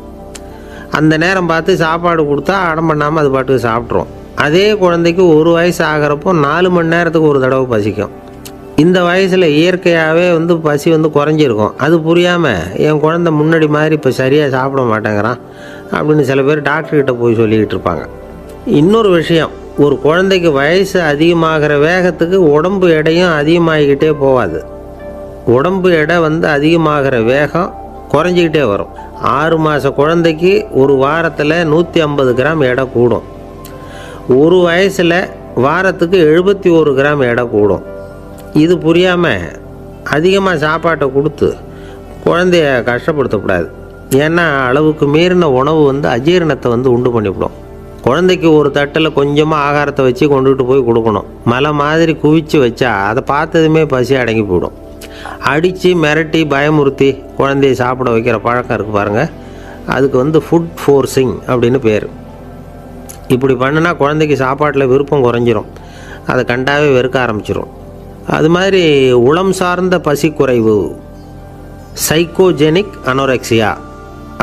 அந்த நேரம் பார்த்து சாப்பாடு கொடுத்தா அடம் பண்ணாமல் அது பாட்டுக்கு சாப்பிட்றோம். அதே குழந்தைக்கு 1 வயசு ஆகிறப்போ 4 மணி நேரத்துக்கு ஒரு தடவை பசிக்கும். இந்த வயசில் இயற்கையாகவே பசி குறைஞ்சிருக்கும். அது புரியாமல் என் குழந்தை முன்னாடி மாதிரி இப்போ சரியாக சாப்பிட மாட்டேங்கிறான் அப்படின்னு சில பேர் டாக்டர்கிட்ட போய் சொல்லிக்கிட்டு இருப்பாங்க. இன்னொரு விஷயம், ஒரு குழந்தைக்கு வயசு அதிகமாகிற வேகத்துக்கு உடம்பு எடையும் அதிகமாகிக்கிட்டே போகாது. உடம்பு எடை அதிகமாகிற வேகம் குறைஞ்சிக்கிட்டே வரும். 6 மாத குழந்தைக்கு ஒரு வாரத்தில் 150 கிராம் எடை கூடும். ஒரு வயசில் வாரத்துக்கு 71 கிராம் எடை கூடும். இது புரியாமல் அதிகமாக சாப்பாட்டை கொடுத்து குழந்தைய கஷ்டப்படுத்தக்கூடாது. ஏன்னா அளவுக்கு மீறின உணவு அஜீரணத்தை உண்டு பண்ணிவிடும். குழந்தைக்கு ஒரு தட்டில் கொஞ்சமாக ஆகாரத்தை வச்சு கொண்டுகிட்டு போய் கொடுக்கணும். மலை மாதிரி குவிச்சு வச்சா அதை பார்த்ததுமே பசி அடங்கி போயிடும். அடித்து மிரட்டி பயமுறுத்தி குழந்தைய சாப்பிட வைக்கிற பழக்கம் இருக்குது பாருங்கள், அதுக்கு ஃபுட் ஃபோர்ஸிங் அப்படின்னு பேர். இப்படி பண்ணினா குழந்தைக்கு சாப்பாட்டில் விருப்பம் குறைஞ்சிரும், அதை கண்டாவே வெறுக்க ஆரம்பிச்சிடும். அது மாதிரி உளம் சார்ந்த பசி குறைவு, சைக்கோஜெனிக் அனோரெக்சியா,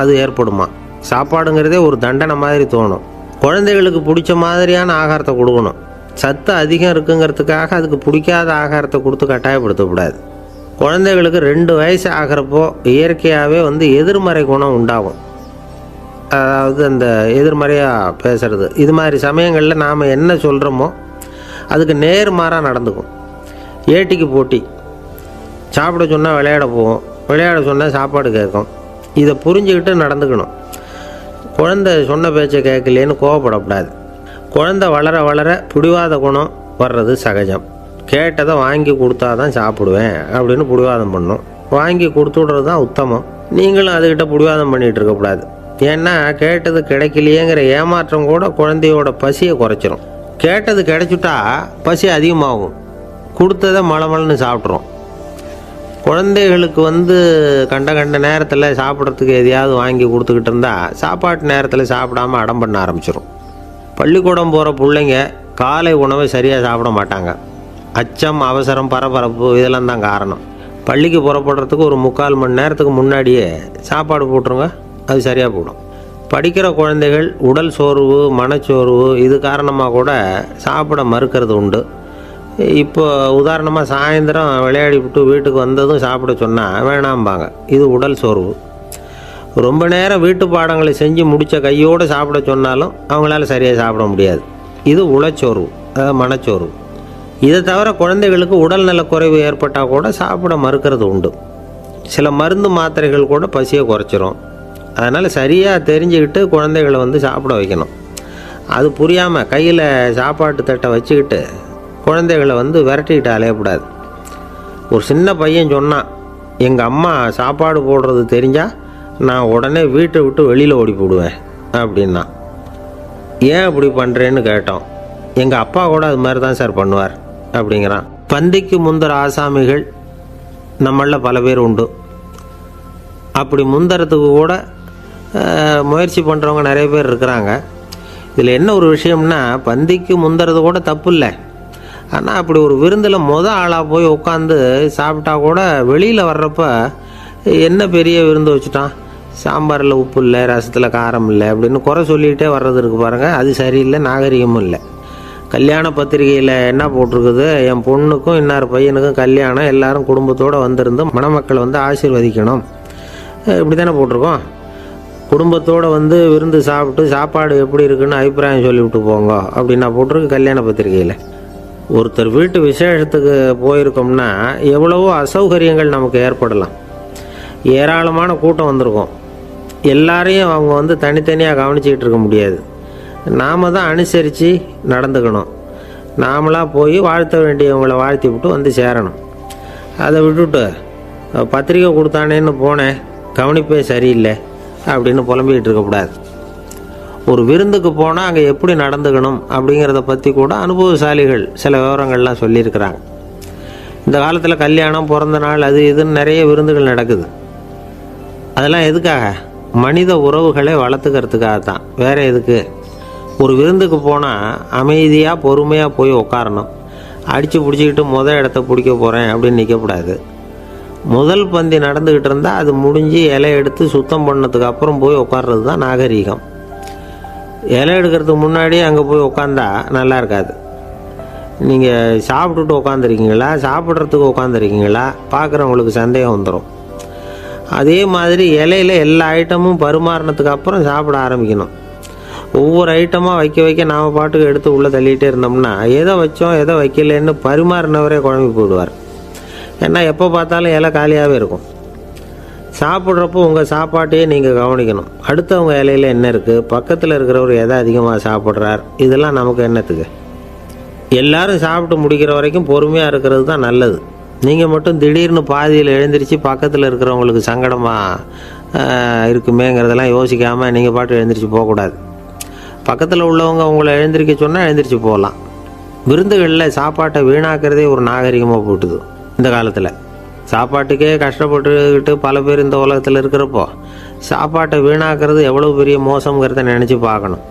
அது ஏற்படுமா. சாப்பாடுங்கிறதே ஒரு தண்டனை மாதிரி தோணும். குழந்தைகளுக்கு பிடிச்ச மாதிரியான ஆகாரத்தை கொடுக்கணும். சத்து அதிகம் இருக்குங்கிறதுக்காக அதுக்கு பிடிக்காத ஆகாரத்தை கொடுத்து கட்டாயப்படுத்தக்கூடாது. குழந்தைகளுக்கு 2 வயசு ஆகிறப்போ இயற்கையாகவே எதிர்மறை குணம் உண்டாகும். அதாவது அந்த எதிர்மறையாக பேசுகிறது. இது மாதிரி சமயங்களில் நாம் என்ன சொல்கிறோமோ அதுக்கு நேர்மாறாக நடந்துக்கும். ஏட்டிக்கு போட்டி. சாப்பிட சொன்னால் விளையாட போகும், விளையாட சொன்னால் சாப்பாடு கேட்கும். இதை புரிஞ்சுக்கிட்டு நடந்துக்கணும். குழந்தை சொன்ன பேச்சை கேட்கலேன்னு கோவப்படக்கூடாது. குழந்தை வளர வளர பிடிவாத குணம் வர்றது சகஜம். கேட்டதை வாங்கி கொடுத்தா தான் சாப்பிடுவேன் அப்படின்னு பிடிவாதம் பண்ணும். வாங்கி கொடுத்து விட்றது தான் உத்தமம். நீங்களும் அதுக்கிட்ட பிடிவாதம் பண்ணிகிட்டு இருக்கக்கூடாது. ஏன்னா கேட்டது கிடைக்கலையேங்கிற ஏமாற்றம் கூட குழந்தையோட பசியை குறைச்சிரும். கேட்டது கிடைச்சிட்டா பசி அதிகமாகும். கொடுத்ததை மலமலன்னு சாப்பிட்றோம். குழந்தைகளுக்கு கண்ட நேரத்தில் சாப்பிட்றதுக்கு எதையாவது வாங்கி கொடுத்துக்கிட்டு இருந்தால் சாப்பாட்டு நேரத்தில் சாப்பிடாமல் அடம் பண்ண ஆரம்பிச்சிடும். பள்ளிக்கூடம் போகிற பிள்ளைங்க காலை உணவை சரியாக சாப்பிட மாட்டாங்க. அச்சம், அவசரம், பரபரப்பு இதெல்லாம் தான் காரணம். பள்ளிக்கு புறப்படுறதுக்கு ஒரு 3/4 மணி நேரத்துக்கு முன்னாடியே சாப்பாடு போட்டுருங்க, அது சரியாக போடும். படிக்கிற குழந்தைகள் உடல் சோர்வு, மனச்சோர்வு இது காரணமாக கூட சாப்பிட மறுக்கிறது உண்டு. இப்போ உதாரணமாக சாயந்தரம் விளையாடி விட்டு வீட்டுக்கு வந்ததும் சாப்பிட சொன்னால் வேணாம்பாங்க. இது உடல் சோர்வு. ரொம்ப நேரம் வீட்டு பாடங்களை செஞ்சு முடித்த கையோடு சாப்பிட சொன்னாலும் அவங்களால சரியாக சாப்பிட முடியாது. இது உளச்சோர்வு, அதாவது மனச்சோர்வு. இதை தவிர குழந்தைகளுக்கு உடல்நல குறைவு ஏற்பட்டால் கூட சாப்பிட மறுக்கிறது உண்டு. சில மருந்து மாத்திரைகள் கூட பசியை குறைச்சிரும். அதனால் சரியாக தெரிஞ்சுக்கிட்டு குழந்தைகளை சாப்பிட வைக்கணும். அது புரியாமல் கையில் சாப்பாட்டு தட்டை வச்சுக்கிட்டு குழந்தைகளை விரட்டிக்கிட்டு அலையக்கூடாது. ஒரு சின்ன பையன் சொன்னான், எங்கள் அம்மா சாப்பாடு போடுறது தெரிஞ்சால் நான் உடனே வீட்டை விட்டு வெளியில் ஓடி போடுவேன் அப்படின்னா. ஏன் அப்படி பண்ணுறேன்னு கேட்டோம். எங்கள் அப்பா கூட அது மாதிரி தான் சார் பண்ணுவார் அப்படிங்கிறான். பந்திக்கு முந்தர ஆசாமிகள் நம்மளில் பல பேர் உண்டு. அப்படி முந்தறதுக்கு கூட முயற்சி பண்ணுறவங்க நிறைய பேர் இருக்கிறாங்க. இதில் என்ன ஒரு விஷயம்னா, பந்திக்கு முந்தறது கூட தப்பு இல்லை. ஆனால் அப்படி ஒரு விருந்தில் ஆளாக போய் உட்காந்து சாப்பிட்டா கூட வெளியில் வர்றப்ப என்ன பெரிய விருந்து வச்சுட்டான், சாம்பாரில் உப்பு இல்லை, ரசத்தில் காரம் இல்லை அப்படின்னு குறை சொல்லிகிட்டே வர்றது இருக்குது பாருங்கள். அது சரியில்லை, நாகரிகமும் இல்லை. கல்யாண பத்திரிகையில் என்ன போட்டிருக்குது, என் பொண்ணுக்கும் இன்னார் பையனுக்கும் கல்யாணம், எல்லாரும் குடும்பத்தோடு வந்திருந்து மணமக்கள் ஆசீர்வதிக்கணும், இப்படி தானே போட்டிருக்கோம். குடும்பத்தோடு விருந்து சாப்பிட்டு சாப்பாடு எப்படி இருக்குன்னு அபிப்பிராயம் சொல்லிவிட்டு போங்க அப்படின்னா போட்டிருக்கு கல்யாண பத்திரிகையில். ஒருத்தர் வீட்டு விசேஷத்துக்கு போயிருக்கோம்னா எவ்வளவோ அசௌகரியங்கள் நமக்கு ஏற்படலாம். ஏராளமான கூட்டம் வந்திருக்கும். எல்லாரையும் அவங்க தனித்தனியாக கவனிச்சிக்கிட்டு இருக்க முடியாது. நாம் தான் அனுசரித்து நடந்துக்கணும். நாமளாக போய் வாழ்த்த வேண்டியவங்களை வாழ்த்தி விட்டு சேரணும். அதை விட்டுட்டு பத்திரிக்கை கொடுத்தானேன்னு போனேன், கவனிப்பே சரியில்லை அப்படின்னு புலம்பிக்கிட்டு இருக்கக்கூடாது. ஒரு விருந்துக்கு போனால் அங்கே எப்படி நடந்துக்கணும் அப்படிங்கிறத பற்றி கூட அனுபவசாலிகள் சில விவரங்கள்லாம் சொல்லியிருக்கிறாங்க. இந்த காலத்தில் கல்யாணம், பிறந்த நாள், அது இதுன்னு நிறைய விருந்துகள் நடக்குது. அதெல்லாம் எதுக்காக? மனித உறவுகளை வளர்த்துக்கிறதுக்காக தான், வேறு எதுக்கு? ஒரு விருந்துக்கு போனால் அமைதியாக பொறுமையாக போய் உட்காரணும். அடித்து பிடிச்சிக்கிட்டு இடத்த பிடிக்க போகிறேன் அப்படின்னு நிற்கக்கூடாது. முதல் பந்தி நடந்துக்கிட்டு இருந்தால் அது முடிஞ்சு இலை எடுத்து சுத்தம் பண்ணதுக்கு அப்புறம் போய் உட்கார்றது தான் நாகரீகம். இலை எடுக்கிறதுக்கு முன்னாடியே அங்கே போய் உட்காந்தா நல்லா இருக்காது. நீங்கள் சாப்பிட்டுட்டு உட்காந்துருக்கீங்களா, சாப்பிட்றதுக்கு உட்காந்துருக்கீங்களா, பார்க்குறவங்களுக்கு சந்தேகம் வந்துடும். அதே மாதிரி இலையில் எல்லா ஐட்டமும் பரிமாறினதுக்கு அப்புறம் சாப்பிட ஆரம்பிக்கணும். ஒவ்வொரு ஐட்டமாக வைக்க வைக்க நாம் பாட்டுக்கு எடுத்து உள்ளே தள்ளிகிட்டே இருந்தோம்னா எதை வச்சோம் எதை வைக்கலன்னு பரிமாறினவரே குழம்பி போயிடுவார். ஏன்னா எப்போ பார்த்தாலும் இலை காலியாகவே இருக்கும். சாப்பிட்றப்போ உங்கள் சாப்பாட்டையே நீங்கள் கவனிக்கணும். அடுத்தவங்க இலையில் என்ன இருக்குது, பக்கத்தில் இருக்கிறவர் எதை அதிகமாக சாப்பிட்றார், இதெல்லாம் நமக்கு என்னத்துக்கு? எல்லாரும் சாப்பிட்டு முடிக்கிற வரைக்கும் பொறுமையாக இருக்கிறது தான் நல்லது. நீங்கள் மட்டும் திடீர்னு பாதியில் எழுந்திரிச்சு பக்கத்தில் இருக்கிறவங்களுக்கு சங்கடமாக இருக்குமேங்கிறதெல்லாம் யோசிக்காமல் நீங்கள் பாட்டு எழுந்திரிச்சு போகக்கூடாது. பக்கத்தில் உள்ளவங்க உங்களை எழுந்திரிக்க சொன்னால் எழுந்திரிச்சு போகலாம். விருந்துகளில் சாப்பாட்டை வீணாக்கிறதே ஒரு நாகரிகமாக போட்டுது. இந்த காலத்தில் சாப்பாட்டுக்கே கஷ்டப்பட்டுக்கிட்டு பல பேர் இந்த உலகத்தில் இருக்கிறப்போ சாப்பாட்டை வீணாக்கிறது எவ்வளோ பெரிய மோசங்கிறத நினச்சி பார்க்கணும்.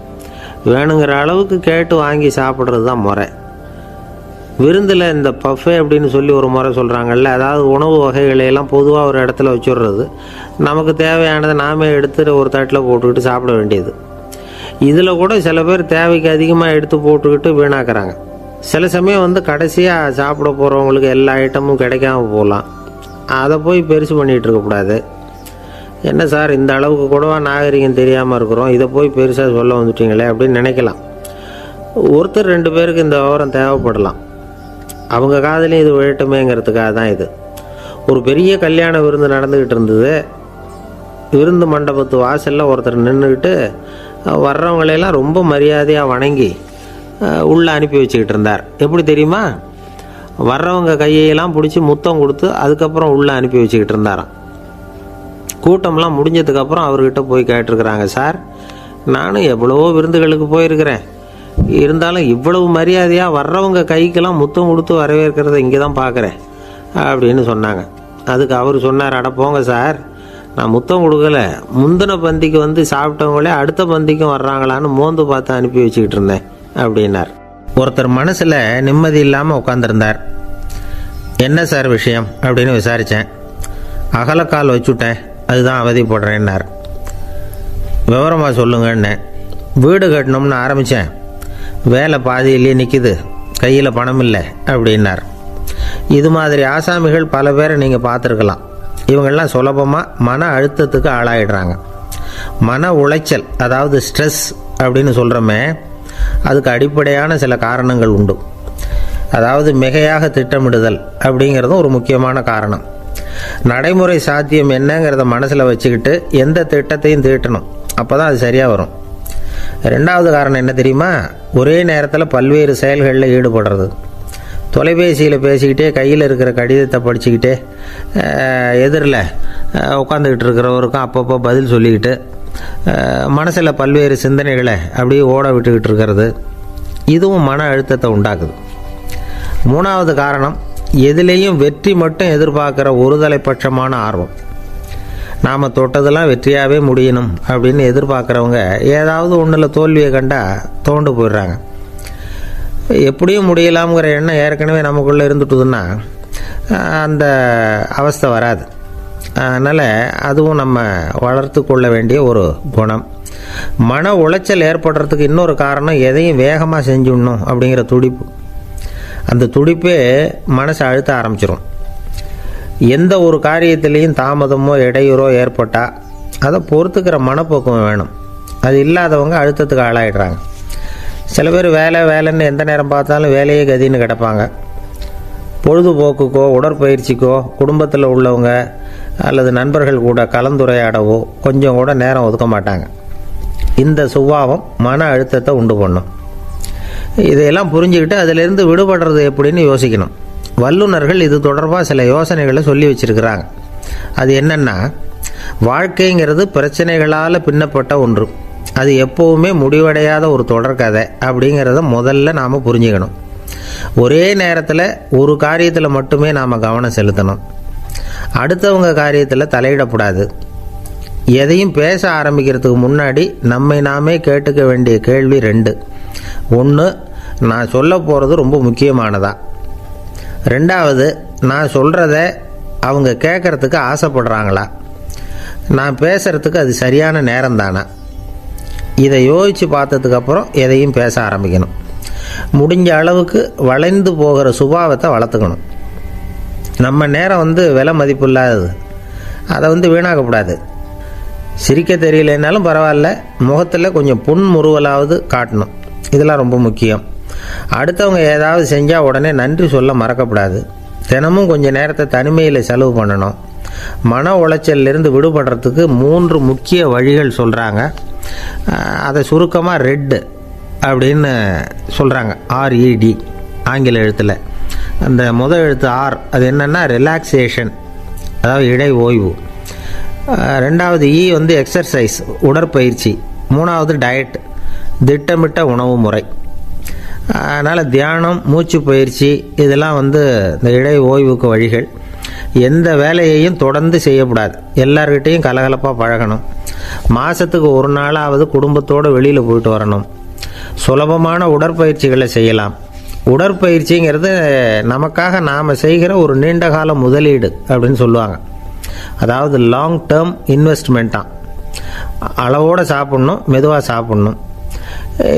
வேணுங்கிற அளவுக்கு கேட்டு வாங்கி சாப்பிட்றது தான் முறை. விருந்தில் இந்த பஃபே அப்படின்னு சொல்லி ஒரு முறை சொல்கிறாங்கல்ல, அதாவது உணவு வகைகளையெல்லாம் பொதுவாக ஒரு இடத்துல வச்சுடுறது, நமக்கு தேவையானதை நாமே எடுத்து ஒரு தட்டில் போட்டுக்கிட்டு சாப்பிட வேண்டியது. இதில் கூட சில பேர் தேவைக்கு அதிகமாக எடுத்து போட்டுக்கிட்டு வீணாக்குறாங்க. சில சமயம் கடைசியாக சாப்பிட போகிறவங்களுக்கு எல்லா ஐட்டமும் கிடைக்காம போகலாம். அதை போய் பெருசு பண்ணிகிட்டு இருக்கக்கூடாது. என்ன சார் இந்த அளவுக்கு கூடவா நாகரிகம் தெரியாமல் இருக்கிறோம், இதை போய் பெருசாக சொல்ல வந்துட்டீங்களே அப்படின்னு நினைக்கலாம். ஒருத்தர் 2 பேருக்கு இந்த விவரம் தேவைப்படலாம். அவங்க காதலையும் இது விழட்டுமேங்கிறதுக்காக தான் இது. ஒரு பெரிய கல்யாண விருந்து நடந்துக்கிட்டு இருந்தது. விருந்து மண்டபத்து வாசலில் ஒருத்தர் நின்றுக்கிட்டு வர்றவங்களையெல்லாம் ரொம்ப மரியாதையாக வணங்கி உள்ளே அனுப்பி வச்சுக்கிட்டு இருந்தார். எப்படி தெரியுமா? வர்றவங்க கையெல்லாம் பிடிச்சி முத்தம் கொடுத்து அதுக்கப்புறம் உள்ளே அனுப்பி வச்சுக்கிட்டு இருந்தாராம். கூட்டம்லாம் முடிஞ்சதுக்கப்புறம் அவர்கிட்ட போய் கேட்டிருக்கிறாங்க, சார் நானும் எவ்வளவோ விருந்துகளுக்கு போயிருக்கிறேன், இருந்தாலும் இவ்வளவு மரியாதையாக வர்றவங்க கைக்கெல்லாம் முத்தம் கொடுத்து வரவேற்கிறத இங்கே தான் பார்க்குறேன் அப்படின்னு சொன்னாங்க. அதுக்கு அவர் சொன்னார், அட போங்க சார், நான் முத்தம் கொடுக்கல, முந்தின பந்திக்கு சாப்பிட்டவங்களே அடுத்த பந்திக்கும் வர்றாங்களான்னு மோந்து பார்த்து அனுப்பி வச்சுக்கிட்டு இருந்தேன் அப்படின்னார். ஒருத்தர் மனசில் நிம்மதி இல்லாமல் உட்காந்துருந்தார். என்ன சார் விஷயம் அப்படின்னு விசாரித்தேன். அகலக்கால் வச்சுட்டேன், அதுதான் அவதிப்படுறேன்னார். விவரமாக சொல்லுங்கன்னு. வீடு கட்டணும்னு ஆரம்பித்தேன், வேலை பாதியிலேயே நிற்கிது, கையில் பணம் இல்லை அப்படின்னார். இது மாதிரி ஆசாமிகள் பல பேரை நீங்கள் பார்த்துருக்கலாம். இவங்கெல்லாம் சுலபமாக மன அழுத்தத்துக்கு ஆளாயிடுறாங்க. மன உளைச்சல், அதாவது ஸ்ட்ரெஸ் அப்படின்னு சொல்கிறோமே, அதுக்கு அடிப்படையான சில காரணங்கள் உண்டு. அதாவது மிகையாக திட்டமிடுதல் அப்படிங்கிறதும் ஒரு முக்கியமான காரணம். நடைமுறை சாத்தியம் என்னங்கிறத மனசில் வச்சுக்கிட்டு எந்த திட்டத்தையும் தீட்டணும், அப்போ தான் அது சரியாக வரும். ரெண்டாவது காரணம் என்ன தெரியுமா? ஒரே நேரத்தில் பல்வேறு செயல்களில் ஈடுபடுறது. தொலைபேசியில் பேசிக்கிட்டே கையில் இருக்கிற கடிதத்தை படிச்சுக்கிட்டே எதிரில் உட்காந்துக்கிட்டு இருக்கிறவருக்கும் அப்பப்போ பதில் சொல்லிக்கிட்டு மனசில் பல்வேறு சிந்தனைகளை அப்படியே ஓட விட்டுக்கிட்டு இருக்கிறது, இதுவும் மன அழுத்தத்தை உண்டாக்குது. மூணாவது காரணம், எதிலேயும் வெற்றி மட்டும் எதிர்பார்க்குற ஒருதலைப்பட்சமான ஆர்வம். நாம் தொட்டதெல்லாம் வெற்றியாகவே முடியணும் அப்படின்னு எதிர்பார்க்குறவங்க ஏதாவது ஒன்றில் தோல்வியை கண்டால் தோண்டு போயிடுறாங்க. எப்படியும் முடியலாம்ங்கிற எண்ணம் ஏற்கனவே நமக்குள்ளே இருந்துட்டுதுன்னா அந்த அவஸ்தை வராது. அதனால் அதுவும் நம்ம வளர்த்து கொள்ள வேண்டிய ஒரு குணம். மன உளைச்சல் ஏற்படுறதுக்கு இன்னொரு காரணம், எதையும் வேகமாக செஞ்சுடணும் அப்படிங்கிற துடிப்பு. அந்த துடிப்பே மனசை அழுத்த ஆரம்பிச்சிடும். எந்த ஒரு காரியத்திலையும் தாமதமோ இடையூறோ ஏற்பட்டால் அதை பொறுத்துக்கிற மனப்போக்கம் வேணும். அது இல்லாதவங்க அழுத்தத்துக்கு ஆளாயிடுறாங்க. சில பேர் வேலைன்னு எந்த நேரம் பார்த்தாலும் வேலையே கதின்னு கிடப்பாங்க. பொழுதுபோக்குக்கோ உடற்பயிற்சிக்கோ குடும்பத்தில் உள்ளவங்க அல்லது நண்பர்கள் கூட கலந்துரையாடவோ கொஞ்சம் கூட நேரம் ஒதுக்க மாட்டாங்க. இந்த சுபாவம் மன அழுத்தத்தை உண்டு பண்ணும். இதையெல்லாம் புரிஞ்சுக்கிட்டு அதிலிருந்து விடுபடுறது எப்படின்னு யோசிக்கணும். வல்லுநர்கள் இது தொடர்பாக சில யோசனைகளை சொல்லி வச்சிருக்கிறாங்க. அது என்னன்னா, வாழ்க்கைங்கிறது பிரச்சனைகளால் பின்னப்பட்ட ஒன்று. அது எப்போவுமே முடிவடையாத ஒரு தொடர்கதை அப்படிங்கிறத முதல்ல நாம் புரிஞ்சுக்கணும். ஒரே நேரத்தில் ஒரு காரியத்தில் மட்டுமே நாம் கவனம் செலுத்தணும். அடுத்தவங்க காரியத்தில் தலையிடக்கூடாது. எதையும் பேச ஆரம்பிக்கிறதுக்கு முன்னாடி நம்மை நாமே கேட்டுக்க வேண்டிய கேள்வி 2. 1, நான் சொல்ல போகிறது ரொம்ப முக்கியமானதா? 2வது, நான் சொல்கிறத அவங்க கேட்குறதுக்கு ஆசைப்படுறாங்களா? நான் பேசுகிறதுக்கு அது சரியான நேரம் தானா? இதை யோசித்து பார்த்ததுக்கப்புறம் எதையும் பேச ஆரம்பிக்கணும். முடிஞ்ச அளவுக்கு வளைந்து போகிற சுபாவத்தை வளர்த்துக்கணும். நம்ம நேரம் விலை மதிப்பு இல்லாதது, அதை வீணாக்கக்கூடாது. சிரிக்க தெரியலனாலும் பரவாயில்ல, முகத்தில் கொஞ்சம் புன்முறுவலாவது காட்டணும். இதெல்லாம் ரொம்ப முக்கியம். அடுத்தவங்க ஏதாவது செஞ்சால் உடனே நன்றி சொல்ல மறக்கக்கூடாது. தினமும் கொஞ்சம் நேரத்தை தனிமையில் செலவு பண்ணணும். மன உளைச்சலிருந்து விடுபடுறதுக்கு 3 முக்கிய வழிகள் சொல்கிறாங்க. அதை சுருக்கமாக ரெட் அப்படின்னு சொல்கிறாங்க. RED ஆங்கில எழுத்தில். அந்த முதல் எழுத்து R, அது என்னென்னா ரிலாக்ஸேஷன், அதாவது இடை ஓய்வு. 2வது E எக்ஸர்சைஸ், உடற்பயிற்சி. 3வது டயட், திட்டமிட்ட உணவு முறை. அதனால் தியானம், மூச்சு பயிற்சி இதெல்லாம் இந்த இடை ஓய்வுக்கு வழிகள். எந்த வேலையையும் தொடர்ந்து செய்யக்கூடாது. எல்லார்கிட்டையும் கலகலப்பாக பழகணும். மாதத்துக்கு ஒரு நாளாவது குடும்பத்தோடு வெளியில் போயிட்டு வரணும். சுலபமான உடற்பயிற்சிகளை செய்யலாம். உடற்பயிற்சிங்கிறது நமக்காக நாம் செய்கிற ஒரு நீண்டகால முதலீடு அப்படின்னு சொல்லுவாங்க. அதாவது லாங் டேர்ம் இன்வெஸ்ட்மெண்ட்டாக. அளவோடு சாப்பிட்ணும், மெதுவாக சாப்பிட்ணும்.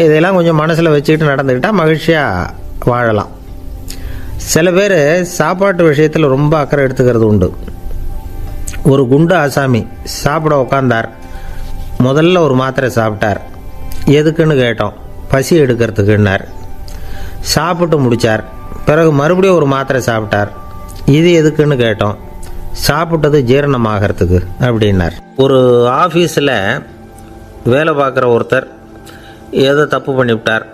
இதெல்லாம் கொஞ்சம் மனசில் வச்சுக்கிட்டு நடந்துக்கிட்டால் மகிழ்ச்சியாக வாழலாம். சில பேர் சாப்பாட்டு விஷயத்தில் ரொம்ப அக்கறை எடுத்துக்கிறது உண்டு. ஒரு குண்டு ஆசாமி சாப்பிட உக்காந்தார். முதல்ல ஒரு மாத்திரை சாப்பிட்டார். எதுக்குன்னு கேட்டோம். பசி எடுக்கிறதுக்குன்னார். சாப்பிட்டு முடித்தார். பிறகு மறுபடியும் ஒரு மாத்திரை சாப்பிட்டார். இது எதுக்குன்னு கேட்டோம். சாப்பிட்டது ஜீரணமாகறதுக்கு அப்படின்னார். ஒரு ஆஃபீஸில் வேலை பார்க்குற ஒருத்தர் ஏதோ தப்பு பண்ணிவிட்டார்.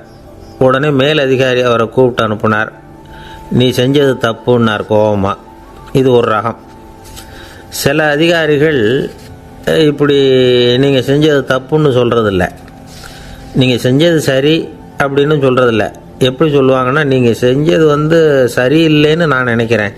உடனே மேல் அதிகாரி அவரை கூப்பிட்டு அனுப்புனார். நீ செஞ்சது தப்புன்னார் கோபமாக. இது ஒரு ரகம். சில அதிகாரிகள் இப்படி நீங்கள் செஞ்சது தப்புன்னு சொல்கிறதில்ல, நீங்கள் செஞ்சது சரி அப்படின்னு சொல்கிறதில்ல. எப்படி சொல்லுவாங்கன்னா, நீங்கள் செஞ்சது சரியில்லைன்னு நான் நினைக்கிறேன்